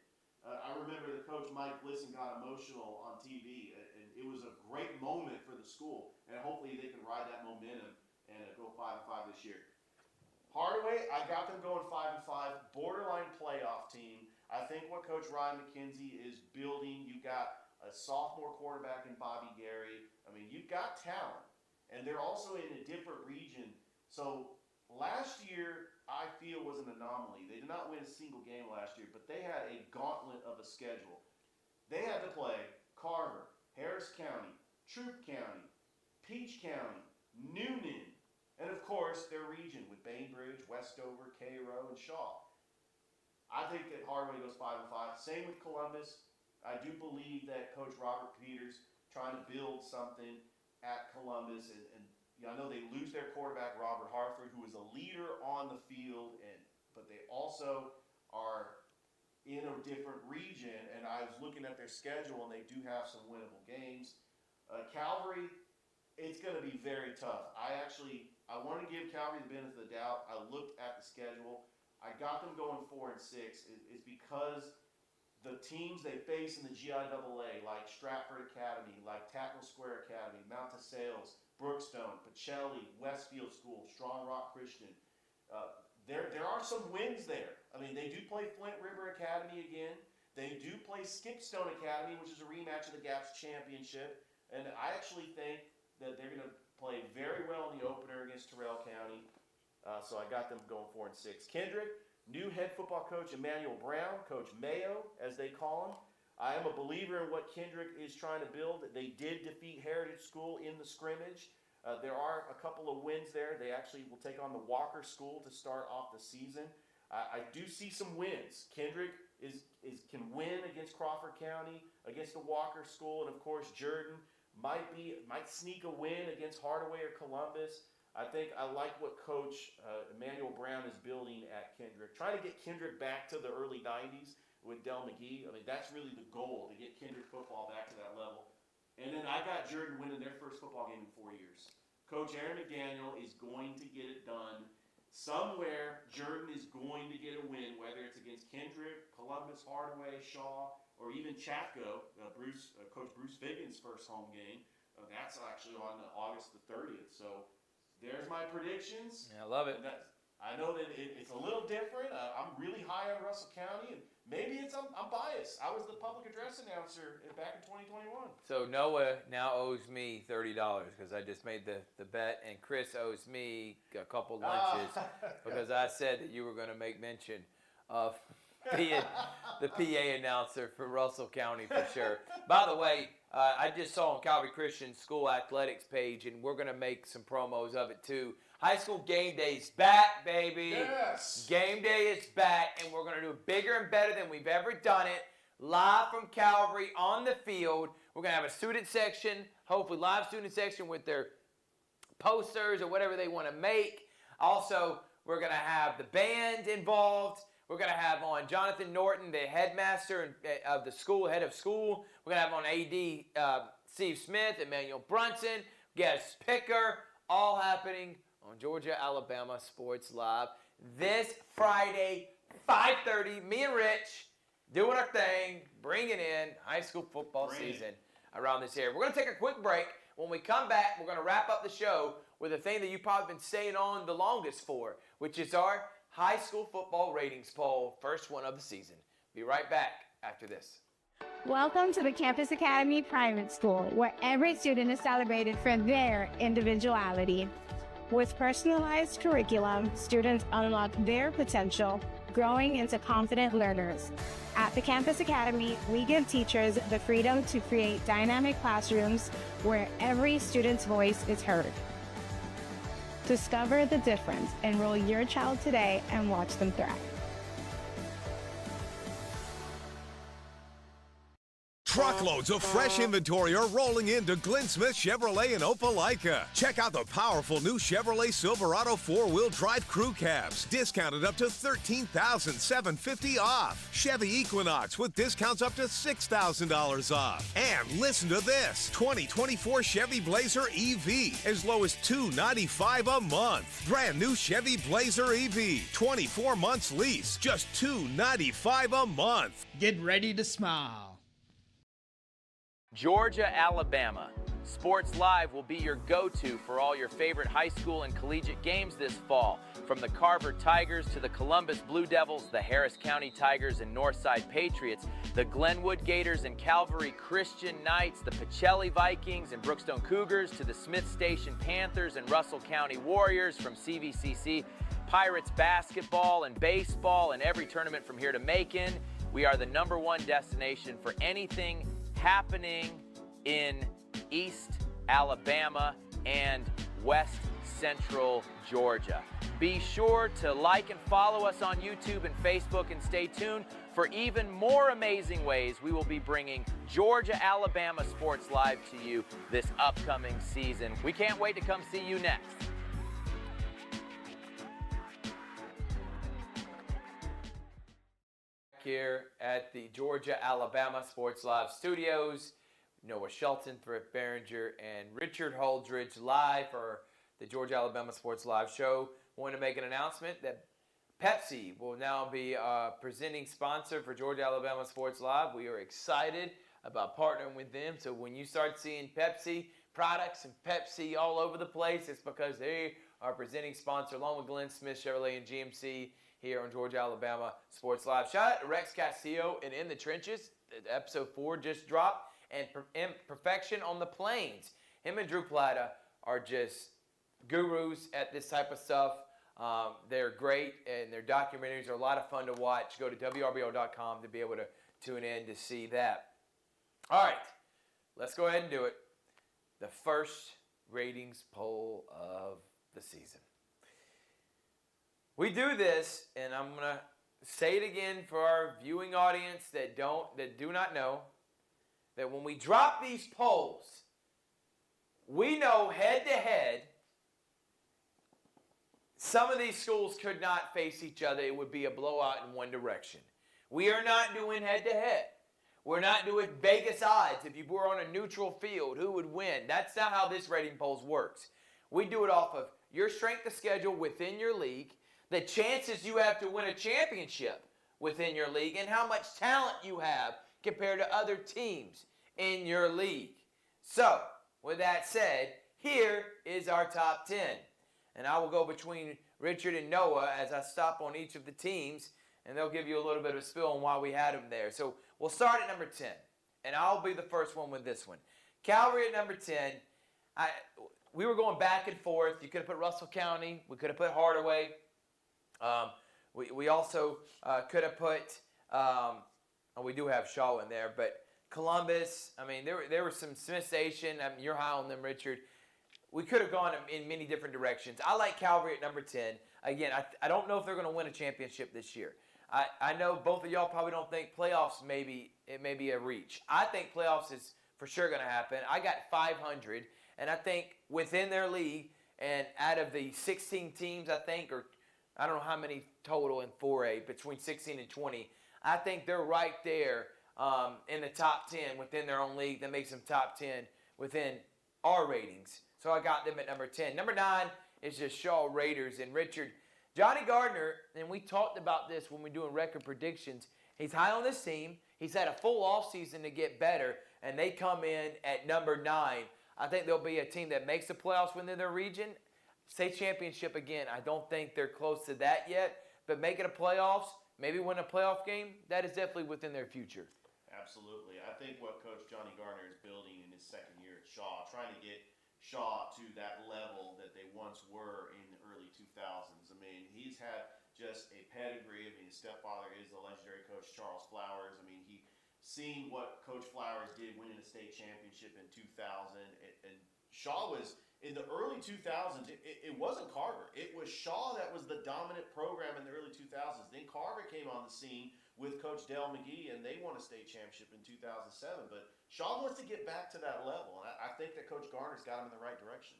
Speaker 2: I remember that Coach Mike Glisson got emotional on TV, and it was a great moment for the school. And hopefully they can ride that momentum and go 5-5 this year. Hardaway, I got them going 5-5, borderline playoff team. I think what Coach Ryan McKenzie is building, you got a sophomore quarterback in Bobby Gary. I mean, you've got talent, and they're also in a different region. So last year, I feel, was an anomaly. They did not win a single game last year, but they had a gauntlet of a schedule. They had to play Carver, Harris County, Troup County, Peach County, Noonan, and of course their region with Bainbridge, Westover, Cairo, and Shaw. I think that Hardaway goes 5-5. Same with Columbus. I do believe that Coach Robert Peters trying to build something at Columbus, and I know they lose their quarterback Robert Harford, who is a leader on the field, but they also are in a different region. And I was looking at their schedule, and they do have some winnable games. Calvary, It's going to be very tough. I want to give Calvary the benefit of the doubt. I looked at the schedule. I got them going 4-6. It's because the teams they face in the GIAA, like Stratford Academy, like Tackle Square Academy, Mount DeSales, Brookstone, Pacelli, Westfield School, Strong Rock Christian, there are some wins there. I mean, they do play Flint River Academy again. They do play Skipstone Academy, which is a rematch of the GAPS championship. And I actually think that they're going to play very well in the opener against Terrell County. So I got them going 4-6. Kendrick, new head football coach Emmanuel Brown, Coach Mayo, as they call him. I am a believer in what Kendrick is trying to build. They did defeat Heritage School in the scrimmage. There are a couple of wins there. They actually will take on the Walker School to start off the season. I do see some wins. Kendrick can win against Crawford County, against the Walker School, and of course Jordan might sneak a win against Hardaway or Columbus. I think I like what Coach Emmanuel Brown is building at Kendrick. Trying to get Kendrick back to the early 90s with Del McGee. I mean, that's really the goal, to get Kendrick football back to that level. And then I got Jordan winning their first football game in 4 years. Coach Aaron McDaniel is going to get it done. Somewhere, Jordan is going to get a win, whether it's against Kendrick, Columbus, Hardaway, Shaw, or even Chatco, Coach Bruce Figgins' first home game. That's actually on August the 30th. So there's my predictions.
Speaker 1: Yeah, I love it.
Speaker 2: I know that it's a little different. I'm really high on Russell County, and maybe I'm biased. I was the public address announcer back in 2021.
Speaker 1: So Noah now owes me $30 because I just made the bet, and Chris owes me a couple lunches because I said that you were going to make mention of being the PA announcer for Russell County for sure. By the way, I just saw on Calvary Christian School Athletics page, and we're going to make some promos of it too. High school game day's back, baby.
Speaker 2: Yes.
Speaker 1: Game day is back, and we're going to do it bigger and better than we've ever done it. Live from Calvary on the field. We're going to have a student section, hopefully live student section with their posters or whatever they want to make. Also, we're going to have the band involved. We're going to have on Jonathan Norton, the headmaster of the school, head of school. We're going to have on AD Steve Smith, Emmanuel Brunson, guest picker, all happening on Georgia Alabama Sports Live this Friday, 5:30. Me and Rich doing our thing, bringing in high school football season around this area. We're going to take a quick break. When we come back, we're going to wrap up the show with a thing that you've probably been staying on the longest for, which is our high school football ratings poll, first one of the season. Be right back after this.
Speaker 10: Welcome to the Campus Academy Private School, where every student is celebrated for their individuality. With personalized curriculum, students unlock their potential, growing into confident learners. At the Campus Academy, we give teachers the freedom to create dynamic classrooms where every student's voice is heard. Discover the difference. Enroll your child today and watch them thrive.
Speaker 8: Truckloads of fresh inventory are rolling into Glenn Smith Chevrolet in Opelika. Check out the powerful new Chevrolet Silverado 4-wheel drive crew cabs, discounted up to $13,750 off. Chevy Equinox with discounts up to $6,000 off. And listen to this, 2024 Chevy Blazer EV, as low as $295 a month. Brand new Chevy Blazer EV, 24 months lease, just $295 a month.
Speaker 9: Get ready to smile.
Speaker 1: Georgia, Alabama. Sports Live will be your go-to for all your favorite high school and collegiate games this fall. From the Carver Tigers to the Columbus Blue Devils, the Harris County Tigers and Northside Patriots, the Glenwood Gators and Calvary Christian Knights, the Pacelli Vikings and Brookstone Cougars, to the Smith Station Panthers and Russell County Warriors, from CVCC, Pirates basketball and baseball, and every tournament from here to Macon. We are the #1 destination for anything happening in East Alabama and West Central Georgia. Be sure to like and follow us on YouTube and Facebook, and stay tuned for even more amazing ways we will be bringing Georgia Alabama Sports Live to you this upcoming season. We can't wait to come see you next. Here at the Georgia Alabama Sports Live studios. Noah Shelton, Thrift Behringer, and Richard Holdridge live for the Georgia Alabama Sports Live show. Want to make an announcement that Pepsi will now be a presenting sponsor for Georgia Alabama Sports Live. We are excited about partnering with them. So when you start seeing Pepsi products and Pepsi all over the place, it's because they are presenting sponsor along with Glenn Smith Chevrolet and GMC here on Georgia Alabama Sports Live. Shout out to Rex Castillo and In the Trenches. Episode 4 just dropped. And Perfection on the Plains. Him and Drew Plata are just gurus at this type of stuff. They're great, and their documentaries are a lot of fun to watch. Go to WRBO.com to be able to tune in to see that. All right, let's go ahead and do it. The first ratings poll of the season. We do this, and I'm going to say it again for our viewing audience that do not know, that when we drop these polls, we know head-to-head some of these schools could not face each other. It would be a blowout in one direction. We are not doing head-to-head. We're not doing Vegas odds. If you were on a neutral field, who would win? That's not how this rating polls works. We do it off of your strength of schedule within your league, the chances you have to win a championship within your league, and how much talent you have compared to other teams in your league. So, with that said, here is our top 10. And I will go between Richard and Noah as I stop on each of the teams, and they'll give you a little bit of a spill on why we had them there. So we'll start at number 10, and I'll be the first one with this one. Calvary at number 10. We were going back and forth. You could have put Russell County. We could have put Hardaway. We also could have put, we do have Shaw in there, but Columbus. I mean, there was some Smith Station. I mean, you're high on them, Richard. We could have gone in many different directions. I like Calvary at number 10. Again, I don't know if they're going to win a championship this year. I know both of y'all probably don't think playoffs it may be a reach. I think playoffs is for sure going to happen. I got 500, and I think within their league, and out of the 16 teams, I think, or I don't know how many total in 4A, between 16 and 20, I think they're right there in the top 10 within their own league. That makes them top 10 within our ratings. So I got them at number 10. Number 9 is just Shaw Raiders. And Richard, Johnny Gardner, and we talked about this when we were doing record predictions, he's high on this team. He's had a full offseason to get better, and they come in at number 9. I think they'll be a team that makes the playoffs within their region. State championship again, I don't think they're close to that yet, but making a playoffs, maybe win a playoff game, that is definitely within their future.
Speaker 2: Absolutely. I think what Coach Johnny Gardner is building in his second year at Shaw, trying to get Shaw to that level that they once were in the early 2000s. I mean, he's had just a pedigree. I mean, his stepfather is the legendary coach Charles Flowers. I mean, he seen what Coach Flowers did winning a state championship in 2000. And Shaw was, in the early 2000s, it wasn't Carver. It was Shaw that was the dominant program in the early 2000s. Then Carver came on the scene with Coach Dale McGee, and they won a state championship in 2007. But Shaw wants to get back to that level, and I think that Coach Garner's got him in the right direction.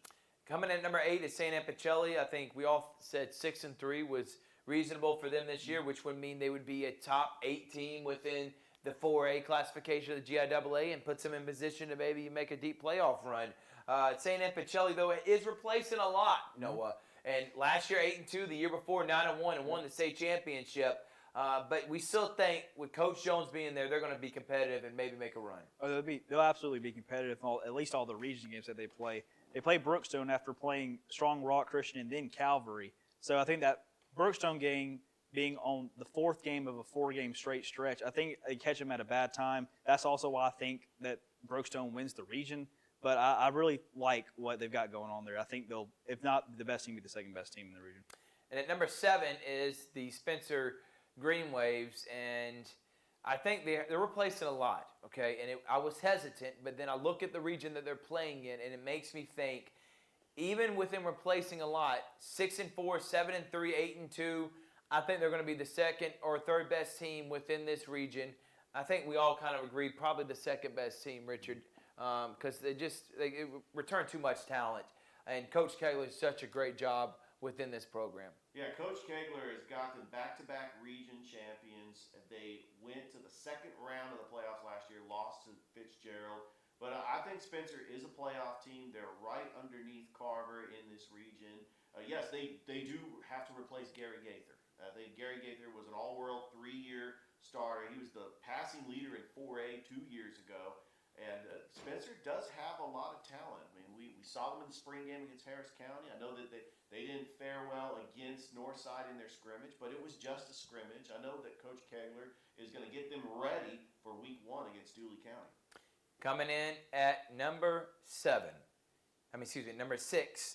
Speaker 1: Coming in at number 8 is St. Anne-Pacelli. I think we all said 6-3 was reasonable for them this year, which would mean they would be a top 8 team within the 4A classification of the GIAA and puts them in position to maybe make a deep playoff run. St. Anne-Pacelli, though, is replacing a lot, Noah. And last year, 8-2. The year before, 9-1 and won the state championship. But we still think with Coach Jones being there, they're going to be competitive and maybe make a run.
Speaker 3: Oh, they'll absolutely be competitive in at least all the region games that they play. They play Brookstone after playing Strong Rock Christian and then Calvary. So I think that Brookstone game being on the 4th game of a 4-game straight stretch, I think they catch them at a bad time. That's also why I think that Brookstone wins the region. But I really like what they've got going on there. I think they'll, if not the best team, be the second best team in the region.
Speaker 1: And at number 7 is the Spencer Green Waves, and I think they're replacing a lot, okay? And I was hesitant, but then I look at the region that they're playing in, and it makes me think, even with them replacing a lot, 6-4, 7-3, 8-2, I think they're going to be the second or third best team within this region. I think we all kind of agree, probably the second best team, Richard, because they return too much talent. And Coach Kegler is such a great job within this program.
Speaker 2: Yeah, Coach Kegler has got them back-to-back region champions. They went to the second round of the playoffs last year, lost to Fitzgerald. But I think Spencer is a playoff team. They're right underneath Carver in this region. Yes, they do have to replace Gary Gaither. I think Gary Gaither was an all-world 3-year starter. He was the passing leader in 4A 2 years ago. And Spencer does have a lot of talent. I mean, we saw them in the spring game against Harris County. I know that they didn't fare well against Northside in their scrimmage, but it was just a scrimmage. I know that Coach Kegler is going to get them ready for week 1 against Dooley County.
Speaker 1: Coming in at number 6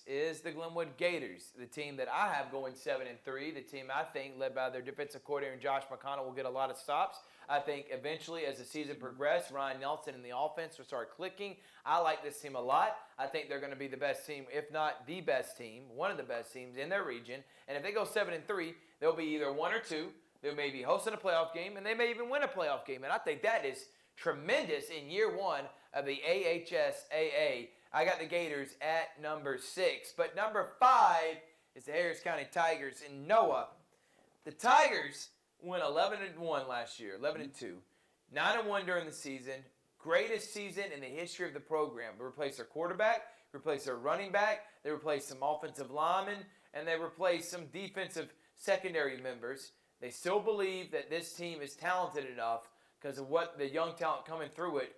Speaker 1: is the Glenwood Gators, the team that I have going 7-3. The team I think, led by their defensive coordinator Josh McConnell, will get a lot of stops. I think eventually, as the season progresses, Ryan Nelson and the offense will start clicking. I like this team a lot. I think they're going to be the best team, if not the best team, one of the best teams in their region. And if they go 7-3, they'll be either 1 or 2. They may be hosting a playoff game, and they may even win a playoff game. And I think that is tremendous in year 1 of the AHSAA. I got the Gators at number 6. But number 5 is the Harris County Tigers in Noah. The Tigers went 11-1 last year, 11-2. 9-1 during the season. Greatest season in the history of the program. They replaced their quarterback, replaced their running back, they replaced some offensive linemen, and they replaced some defensive secondary members. They still believe that this team is talented enough because of what the young talent coming through it.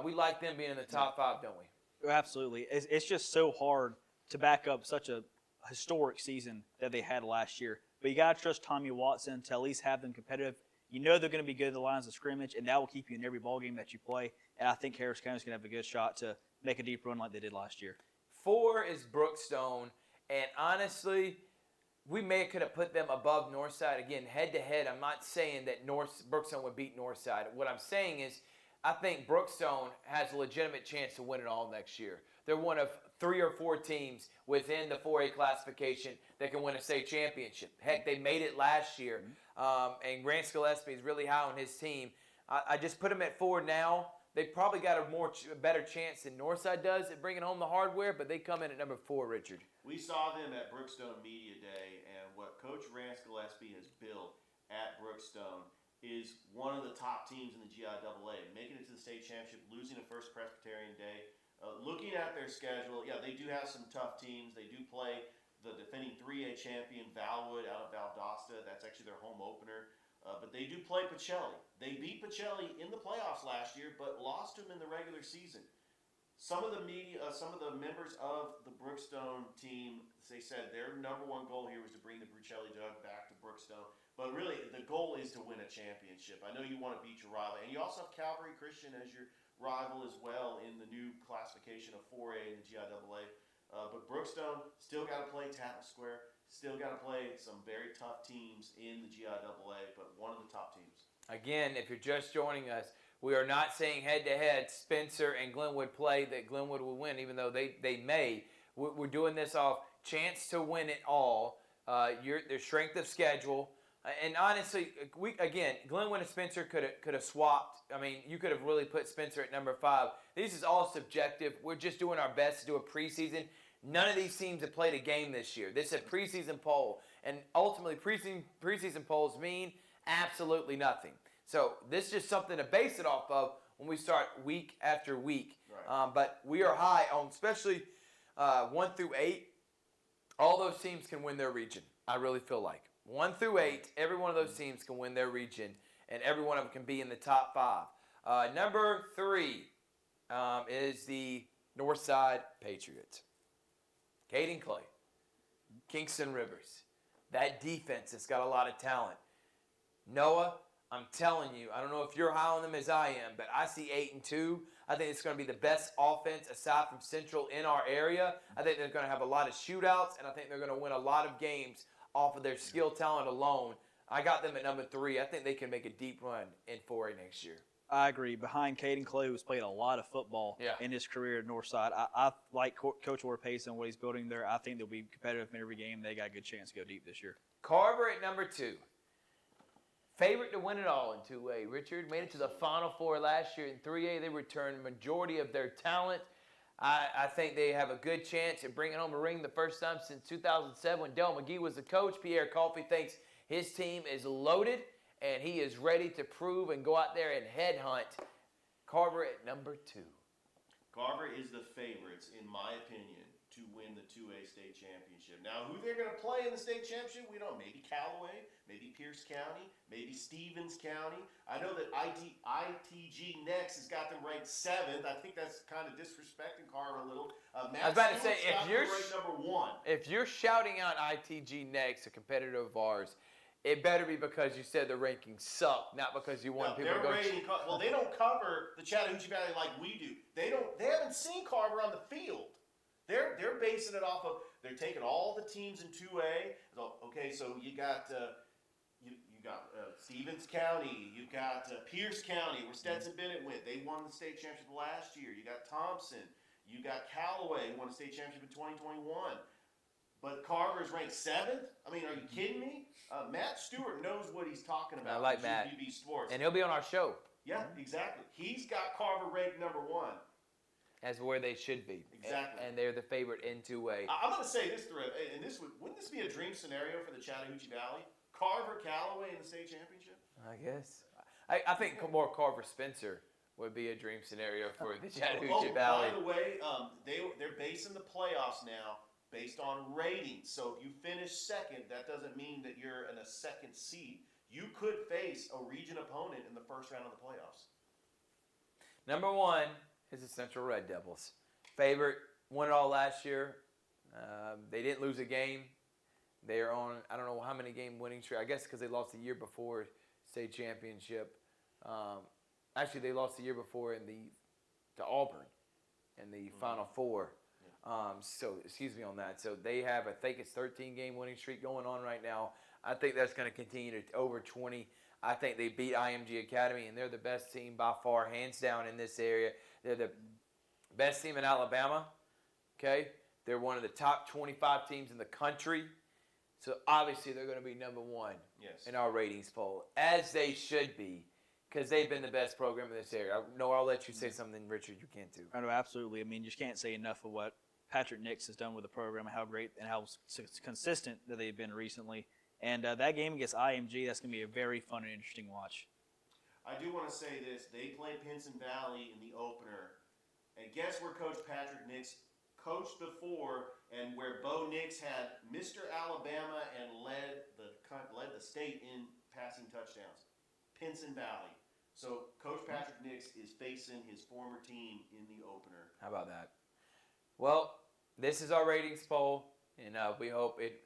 Speaker 1: We like them being in the top 5, don't we?
Speaker 3: Absolutely. It's just so hard to back up such a historic season that they had last year. But you got to trust Tommy Watson to at least have them competitive. You know they're going to be good at the lines of scrimmage, and that will keep you in every ball game that you play. And I think Harris County is going to have a good shot to make a deep run like they did last year.
Speaker 1: 4 is Brookstone, and honestly, we could have put them above Northside. Again, head-to-head, I'm not saying that Brookstone would beat Northside. What I'm saying is I think Brookstone has a legitimate chance to win it all next year. They're one of 3 or 4 teams within the 4A classification that can win a state championship. Heck, they made it last year, and Grant Gillespie is really high on his team. I just put them at 4 now. They probably got a better chance than Northside does at bringing home the hardware, but they come in at number 4, Richard.
Speaker 2: We saw them at Brookstone Media Day, and what Coach Rance Gillespie has built at Brookstone is one of the top teams in the GIAA, making it to the state championship, losing at First Presbyterian Day. Looking at their schedule, yeah, they do have some tough teams. They do play the defending 3A champion Valwood out of Valdosta. That's actually their home opener. But they do play Pacelli. They beat Pacelli in the playoffs last year, but lost to them in the regular season. Some of the members of the Brookstone team, they said their number 1 goal here was to bring the Pacelli Jug back to Brookstone. But really, the goal is to win a championship. I know you want to beat your rival. And you also have Calvary Christian as your rival as well in the new classification of 4A in the GIAA. But Brookstone still got to play Tatton Square, still got to play some very tough teams in the GIAA, but one of the top teams.
Speaker 1: Again, if you're just joining us, we are not saying head-to-head Spencer and Glenwood play that Glenwood will win, even though they may. We're doing this off chance to win it all, their strength of schedule. And honestly, Glenwood and Spencer could have swapped. I mean, you could have really put Spencer at number 5. This is all subjective. We're just doing our best to do a preseason. None of these teams have played a game this year. This is a preseason poll. And ultimately, preseason polls mean absolutely nothing. So this is just something to base it off of when we start week after week.
Speaker 2: Right.
Speaker 1: But we are high on especially 1 through 8. All those teams can win their region, I really feel like. 1 through 8, every one of those teams can win their region, and every one of them can be in the top 5. Number 3 is the Northside Patriots. Caden Clay, Kingston Rivers. That defense has got a lot of talent. Noah, I'm telling you, I don't know if you're high on them as I am, but I see 8-2. I think it's going to be the best offense aside from Central in our area. I think they're going to have a lot of shootouts, and I think they're going to win a lot of games off of their skill talent alone. I got them at number 3. I think they can make a deep run in 4A next year.
Speaker 3: I agree. Behind Caden Clay, who's played a lot of football in his career at Northside, I like Coach Orpace and what he's building there. I think they'll be competitive in every game. They got a good chance to go deep this year.
Speaker 1: Carver at number 2. Favorite to win it all in 2A. Richard made it to the Final Four last year. In 3A, they returned the majority of their talent. I think they have a good chance at bringing home a ring the first time since 2007 when Del McGee was the coach. Pierre Coffey thinks his team is loaded, and he is ready to prove and go out there and headhunt. Carver at number 2.
Speaker 2: Carver is the favorites, in my opinion, to win the 2A state championship. Now, who they're going to play in the state championship, we don't know. Maybe Callaway, maybe Pierce County, maybe Stevens County. I know that ITG Next has got them ranked 7th. I think that's kind of disrespecting Carver a little.
Speaker 1: I was about to say,
Speaker 2: Stewart's got them ranked number 1.
Speaker 1: If you're shouting out ITG Next, a competitor of ours, it better be because you said the rankings suck, not because you want people to go.
Speaker 2: Well, they don't cover the Chattahoochee Valley like we do. They haven't seen Carver on the field. They're basing it off of, they're taking all the teams in 2A. Okay, so you got you got Stevens County, you've got Pierce County, where Stetson Bennett went. They won the state championship last year. You got Thompson, you got Callaway, who won the state championship in 2021. But Carver is ranked 7th? I mean, are you kidding me? Matt Stewart knows what he's talking about.
Speaker 1: I like Matt.
Speaker 2: UPB Sports.
Speaker 1: And he'll be on our show.
Speaker 2: Yeah, exactly. He's got Carver ranked number 1.
Speaker 1: As where they should be.
Speaker 2: Exactly.
Speaker 1: And they're the favorite in 2A.
Speaker 2: I'm going to say this, and wouldn't this be a dream scenario for the Chattahoochee Valley? Carver, Callaway in the state championship?
Speaker 1: I guess. I think more Carver Spencer would be a dream scenario for the Chattahoochee Valley.
Speaker 2: By the way, they're basing the playoffs now based on ratings. So if you finish 2nd, that doesn't mean that you're in a 2nd seed. You could face a region opponent in the first round of the playoffs.
Speaker 1: Number 1 is the Central Red Devils. Favorite, won it all last year. They didn't lose a game. They are on, I don't know how many game winning streak. I guess because they lost the year before state championship. Actually, they lost the year before to Auburn in the Final Four. So, excuse me on that. So, they have, I think it's 13-game winning streak going on right now. I think that's going to continue to over 20. I think they beat IMG Academy, and they're the best team by far, hands down, in this area. They're the best team in Alabama, okay? They're one of the top 25 teams in the country. So, obviously, they're going to be number 1 in our ratings poll, as they should be, because they've been the best program in this area. I'll let you say something, Richard, you can too.
Speaker 3: I know, absolutely. I mean, you just can't say enough of what Patrick Nix has done with the program and how great and how consistent that they've been recently. And that game against IMG, that's going to be a very fun and interesting watch.
Speaker 2: I do want to say this. They played Pinson Valley in the opener. And guess where Coach Patrick Nix coached before, and where Bo Nix had Mr. Alabama and led the state in passing touchdowns? Pinson Valley. So Coach Patrick Nix is facing his former team in the opener.
Speaker 1: How about that? Well, this is our ratings poll, and we hope it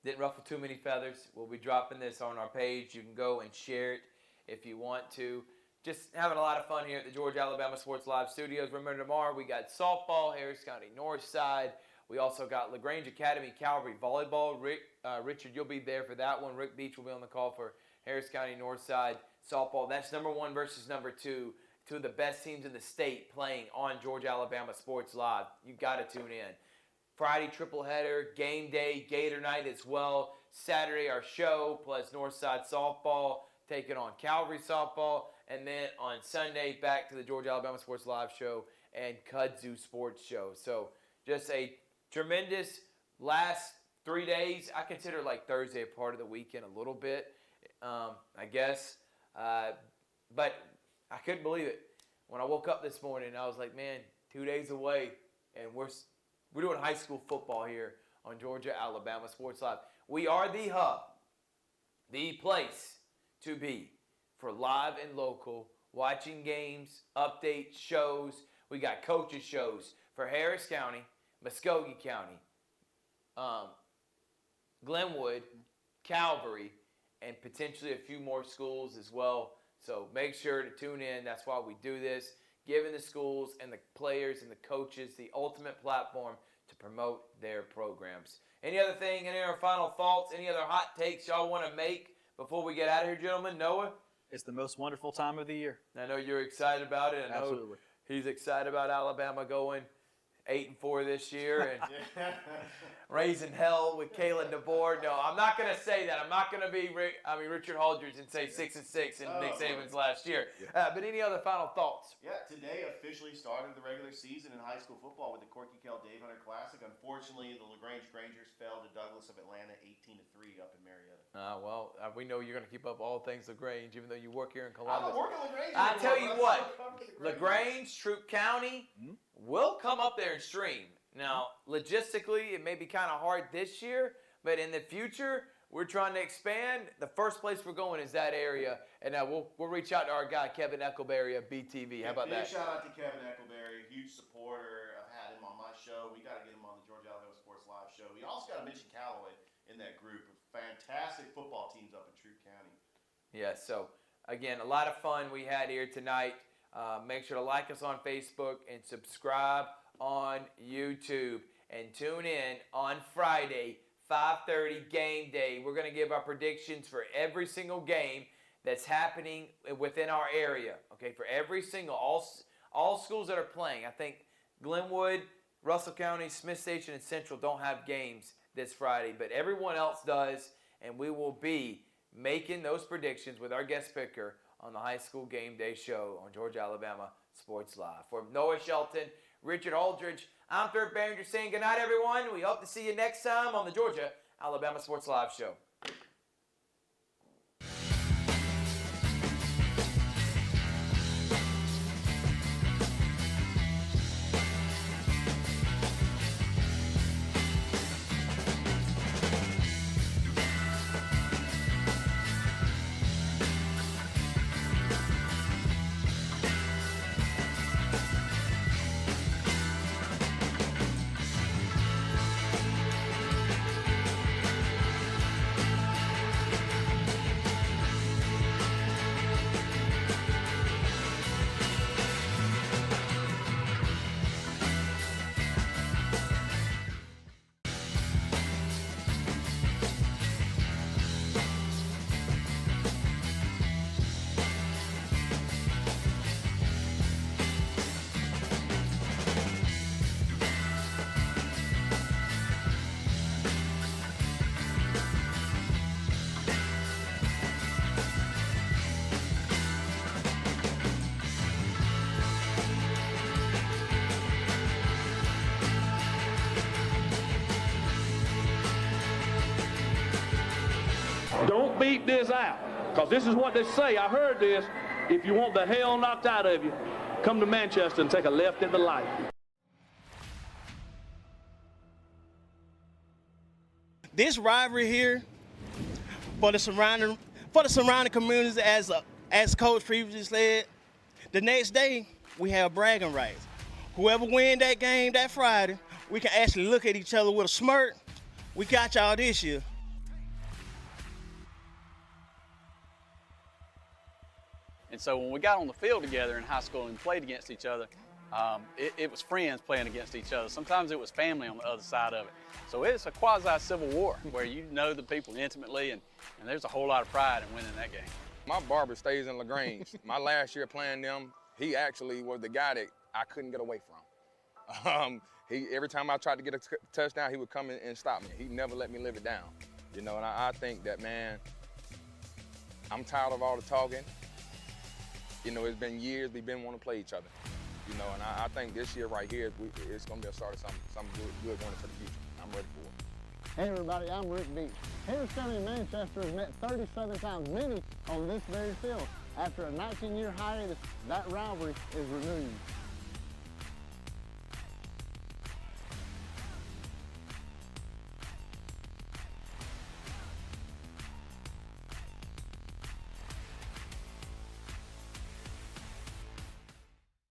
Speaker 1: didn't ruffle too many feathers. We'll be dropping this on our page. You can go and share it if you want to. Just having a lot of fun here at the Georgia Alabama Sports Live Studios. Remember, tomorrow we got softball, Harris County Northside. We also got LaGrange Academy Calvary Volleyball. Richard, you'll be there for that one. Rick Beach will be on the call for Harris County Northside softball. That's number 1 versus number 2. 2 of the best teams in the state playing on Georgia Alabama Sports Live. You got to tune in. Friday, triple header, game day, Gator night as well. Saturday, our show, plus Northside softball, taking on Calvary softball. And then on Sunday, back to the Georgia Alabama Sports Live show and Kudzu Sports show. So just a tremendous last 3 days. I consider like Thursday a part of the weekend a little bit, I guess. But I couldn't believe it. When I woke up this morning, I was like, man, 2 days away, and we're doing high school football here on Georgia Alabama Sports Live. We are the hub, the place to be for live and local, watching games, updates, shows. We got coaches shows for Harris County, Muskogee County, Glenwood, Calvary, and potentially a few more schools as well. So make sure to tune in. That's why we do this, giving the schools and the players and the coaches the ultimate platform to promote their programs. Any other thing, any other final thoughts, any other hot takes y'all want to make before we get out of here, gentlemen? Noah?
Speaker 3: It's the most wonderful time of the year.
Speaker 1: I know you're excited about it. I know
Speaker 3: Absolutely.
Speaker 1: he's excited about Alabama going 8-4 this year and raising hell with Kalen DeBoer. No, I'm not going to say that. I'm not going to be Richard Holdridge and say 6-6 in Nick Saban's last year. But any other final thoughts?
Speaker 2: Yeah, today officially started the regular season in high school football with the Corky Kell Dave Hunter Classic. Unfortunately, the LaGrange Grangers fell to Douglas of Atlanta 18-3 up in Marietta.
Speaker 1: We know you're going to keep up all things LaGrange, even though you work here in Columbus.
Speaker 2: I don't work at LaGrange
Speaker 1: I
Speaker 2: anymore,
Speaker 1: tell you
Speaker 2: but I
Speaker 1: what,
Speaker 2: still cover the
Speaker 1: LaGrange, Troup County, will come up there and stream. Now, logistically, it may be kind of hard this year, but in the future, we're trying to expand. The first place we're going is that area, and we'll reach out to our guy Kevin Eckleberry of BTV. How about that?
Speaker 2: Big shout out to Kevin Eckleberry, huge supporter. I've had him on my show. We got to get him on the Georgia Alabama Sports Live show. We also got to mention Callaway in that group of fantastic football teams up in Troup County.
Speaker 1: Yeah, so again, a lot of fun we had here tonight. Make sure to like us on Facebook and subscribe on YouTube. And tune in on Friday, 5:30 game day. We're going to give our predictions for every single game that's happening within our area. Okay, for every single, all schools that are playing. I think Glenwood, Russell County, Smith Station, and Central don't have games this Friday, but everyone else does, and we will be making those predictions with our guest picker on the High School Game Day show on Georgia Alabama Sports Live. For Noah Shelton, Richard Holdridge, I'm Third Behringer saying good night, everyone. We hope to see you next time on the Georgia Alabama Sports Live show.
Speaker 4: Don't beat this out, because this is what they say. I heard this. If you want the hell knocked out of you, come to Manchester and take a left at the light.
Speaker 5: This rivalry here for the surrounding communities, as Coach previously said, the next day we have bragging rights. Whoever win that game that Friday, we can actually look at each other with a smirk. We got y'all this year.
Speaker 11: And so when we got on the field together in high school and played against each other, it was friends playing against each other. Sometimes it was family on the other side of it. So it's a quasi-civil war where you know the people intimately, and there's a whole lot of pride in winning that game.
Speaker 6: My barber stays in LaGrange. My last year playing them, he actually was the guy that I couldn't get away from. Every time I tried to get a touchdown, he would come in and stop me. He never let me live it down. You know, and I think that, man, I'm tired of all the talking. You know, it's been years we've been wanting to play each other. You know, and I think this year right here, it's going to be a start of something good going into the future. I'm ready for it.
Speaker 7: Hey everybody, I'm Rick Beach. Harris County and Manchester has met 37 times many on this very field. After a 19-year hiatus, that rivalry is renewed.